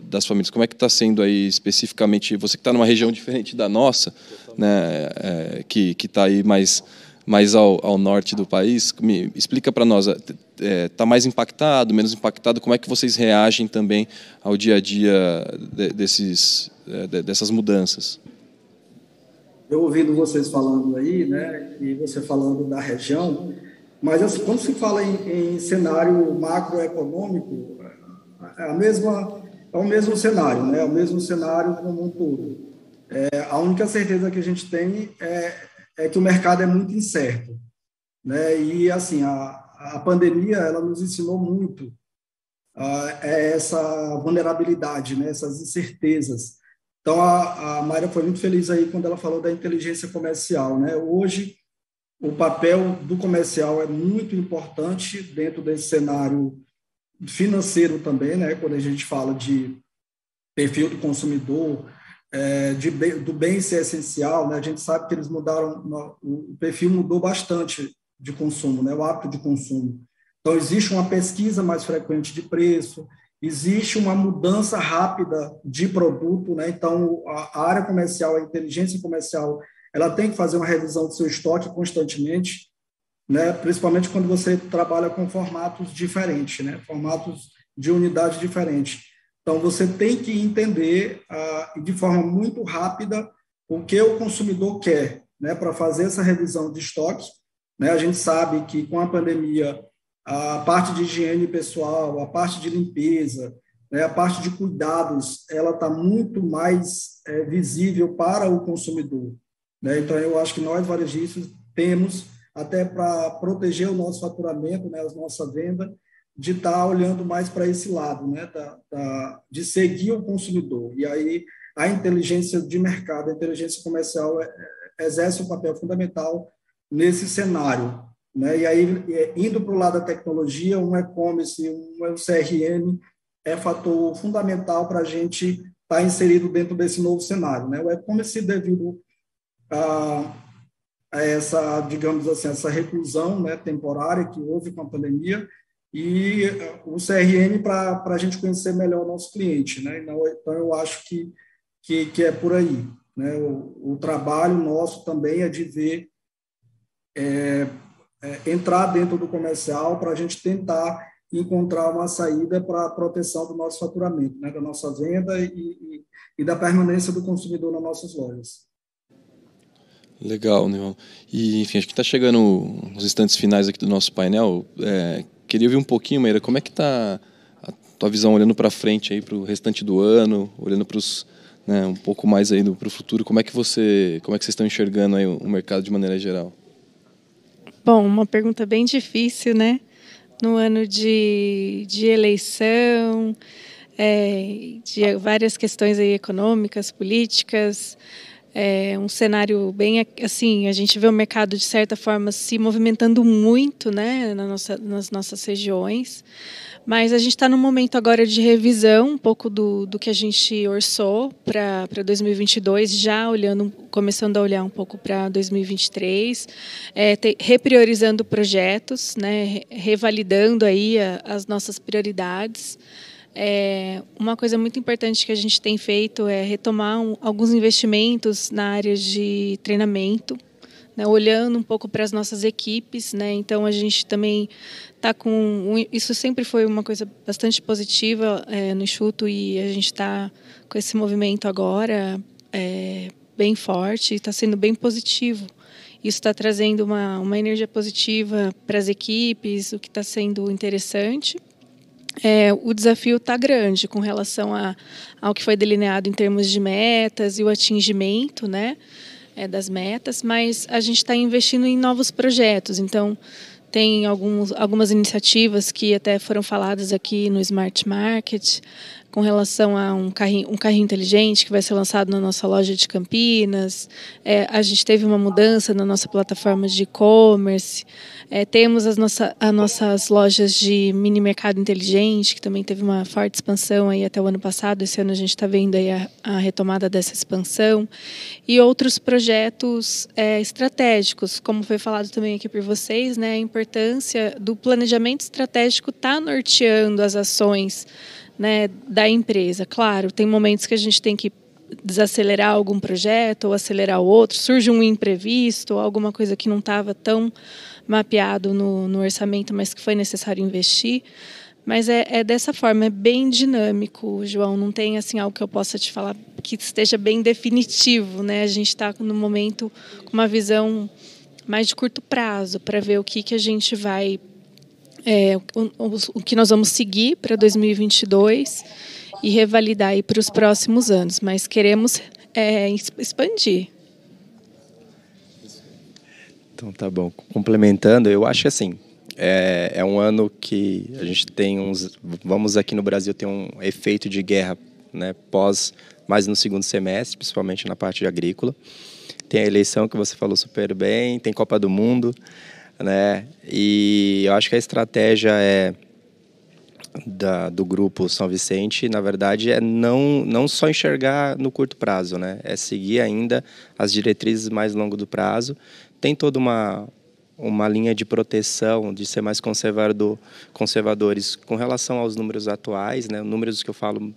das famílias? Como é que está sendo aí especificamente, você que está numa região diferente da nossa, né, que está aí mais ao norte do país, me explica para nós, está mais impactado, menos impactado, como é que vocês reagem também ao dia a dia dessas mudanças? Eu ouvindo vocês falando aí, né, e você falando da região, mas assim, quando se fala em cenário macroeconômico, é o mesmo cenário, né? É o mesmo cenário como um todo. A única certeza que a gente tem é que o mercado é muito incerto, né? E assim, a pandemia ela nos ensinou muito essa vulnerabilidade, né? Essas incertezas. Então a Mayra foi muito feliz aí quando ela falou da inteligência comercial, né? Hoje o papel do comercial é muito importante dentro desse cenário financeiro também, né? Quando a gente fala de perfil do consumidor, do bem ser essencial, né? A gente sabe que eles mudaram, o perfil mudou bastante de consumo, né? O hábito de consumo. Então, existe uma pesquisa mais frequente de preço, existe uma mudança rápida de produto, né? Então, a área comercial, a inteligência comercial, ela tem que fazer uma revisão do seu estoque constantemente, né? Principalmente quando você trabalha com formatos diferentes, né? Formatos de unidade diferentes. Então, você tem que entender de forma muito rápida o que o consumidor quer, né? Para fazer essa revisão de estoque, né? A gente sabe que com a pandemia, a parte de higiene pessoal, a parte de limpeza, né? A parte de cuidados, ela está muito mais visível para o consumidor, né? Então, eu acho que nós, varejistas, temos até para proteger o nosso faturamento, né, a nossa venda, de estar olhando mais para esse lado, né, de seguir o consumidor. E aí a inteligência de mercado, a inteligência comercial exerce um papel fundamental nesse cenário, né? E aí, indo para o lado da tecnologia, um e-commerce, um CRM é fator fundamental para a gente estar inserido dentro desse novo cenário, né? O e-commerce, devido essa, digamos assim, essa reclusão, né, temporária que houve com a pandemia, e o CRM para a gente conhecer melhor o nosso cliente, né? Então eu acho que é por aí, né? O trabalho nosso também é de ver, entrar dentro do comercial para a gente tentar encontrar uma saída para a proteção do nosso faturamento, né? Da nossa venda e da permanência do consumidor nas nossas lojas. Legal, Nival. E, enfim, acho que está chegando nos instantes finais aqui do nosso painel. Queria ouvir um pouquinho, Meira, como é que está a tua visão olhando para frente aí para o restante do ano, olhando para os, né, um pouco mais aí para o futuro, como é que vocês estão enxergando aí o mercado de maneira geral? Bom, uma pergunta bem difícil, né? No ano de eleição, de várias questões aí econômicas, políticas, um cenário bem assim, a gente vê o mercado de certa forma se movimentando muito, né, nas nossas regiões, mas a gente está num momento agora de revisão um pouco do que a gente orçou para 2022, já começando a olhar um pouco para 2023, repriorizando projetos, né, revalidando aí as nossas prioridades. Uma coisa muito importante que a gente tem feito é retomar alguns investimentos na área de treinamento, né, olhando um pouco para as nossas equipes, né, então a gente também está isso sempre foi uma coisa bastante positiva no Enxuto, e a gente está com esse movimento agora bem forte, está sendo bem positivo. Isso está trazendo uma energia positiva para as equipes, o que está sendo interessante. O desafio está grande com relação ao que foi delineado em termos de metas e o atingimento, né, das metas, mas a gente está investindo em novos projetos. Então, tem algumas iniciativas que até foram faladas aqui no Smart Market, com relação a um carrinho inteligente que vai ser lançado na nossa loja de Campinas. A gente teve uma mudança na nossa plataforma de e-commerce. Temos as nossas lojas de mini mercado inteligente, que também teve uma forte expansão aí até o ano passado. Esse ano a gente está vendo aí a retomada dessa expansão. E outros projetos estratégicos, como foi falado também aqui por vocês, né, a importância do planejamento estratégico está norteando as ações, né, da empresa. Claro, tem momentos que a gente tem que desacelerar algum projeto ou acelerar o outro, surge um imprevisto, alguma coisa que não estava tão mapeado no orçamento, mas que foi necessário investir. Mas é dessa forma, é bem dinâmico, João, não tem assim algo que eu possa te falar que esteja bem definitivo, né? A gente está no momento com uma visão mais de curto prazo para ver o que a gente vai o que nós vamos seguir para 2022 e revalidar aí para os próximos anos, mas queremos expandir. Então tá bom. Complementando, eu acho assim, é um ano que a gente tem vamos aqui no Brasil ter um efeito de guerra, né, mais no segundo semestre, principalmente na parte agrícola. Tem a eleição que você falou super bem, tem Copa do Mundo, né? E eu acho que a estratégia do grupo São Vicente, na verdade, não só enxergar no curto prazo, né? É seguir ainda as diretrizes mais longo do prazo. Tem toda uma linha de proteção, de ser mais conservadores com relação aos números atuais, né? Números que eu falo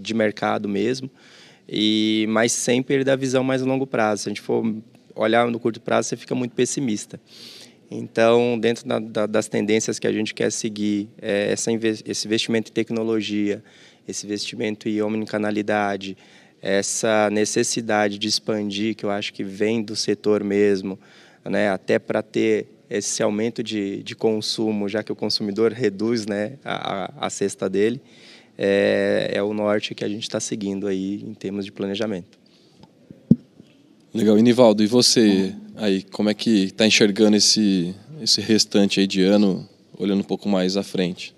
de mercado mesmo, mas sem perder a visão mais longo prazo. Se a gente for olhar no curto prazo, você fica muito pessimista. Então, dentro das tendências que a gente quer seguir, esse investimento em tecnologia, esse investimento em omnicanalidade, essa necessidade de expandir, que eu acho que vem do setor mesmo, né, até para ter esse aumento de consumo, já que o consumidor reduz, né, a cesta dele, é o norte que a gente está seguindo aí em termos de planejamento. Legal. E, Nivaldo, e você aí, como é que está enxergando esse restante aí de ano, olhando um pouco mais à frente?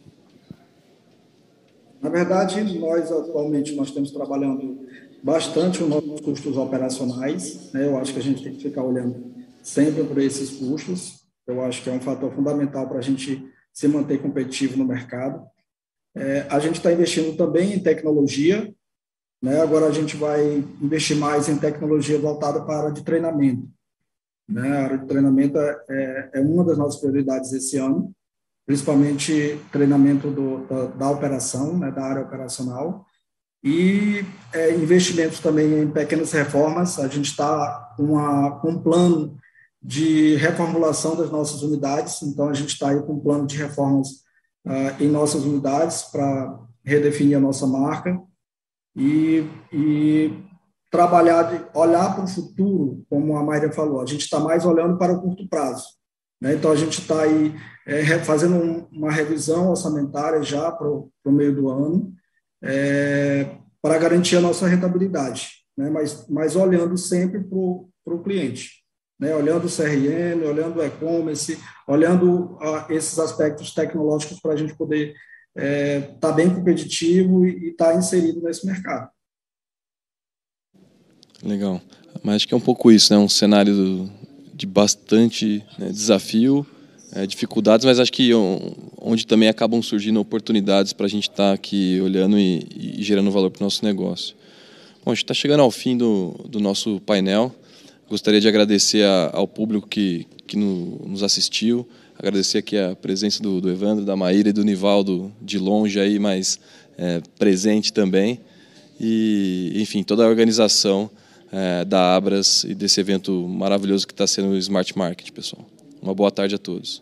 Na verdade, nós atualmente estamos trabalhando bastante os nossos custos operacionais, né? Eu acho que a gente tem que ficar olhando sempre por esses custos. Eu acho que é um fator fundamental para a gente se manter competitivo no mercado. A gente está investindo também em tecnologia, né? Agora a gente vai investir mais em tecnologia voltada para a área de treinamento, né? A área de treinamento é uma das nossas prioridades esse ano, principalmente treinamento da operação, né, da área operacional, e investimentos também em pequenas reformas. A gente está com um plano de reformulação das nossas unidades, então a gente está aí com um plano de reformas em nossas unidades para redefinir a nossa marca e trabalhar, olhar para o futuro, como a Mayra falou, a gente está mais olhando para o curto prazo, né? Então a gente está aí fazendo uma revisão orçamentária já para o meio do ano, para garantir a nossa rentabilidade, né? Mas olhando sempre para o cliente, né? Olhando o CRM, olhando o e-commerce, olhando esses aspectos tecnológicos para a gente poder estar bem competitivo e estar inserido nesse mercado. Legal. Mas acho que é um pouco isso, né? Um cenário de bastante, né, desafio, dificuldades, mas acho que onde também acabam surgindo oportunidades para a gente estar aqui olhando e gerando valor para o nosso negócio. Bom, a gente está chegando ao fim do nosso painel. Gostaria de agradecer ao público que nos assistiu, agradecer aqui a presença do Evandro, da Maíra e do Nivaldo de longe aí, mas presente também. E, enfim, toda a organização da Abras e desse evento maravilhoso que está sendo o Smart Market, pessoal. Uma boa tarde a todos.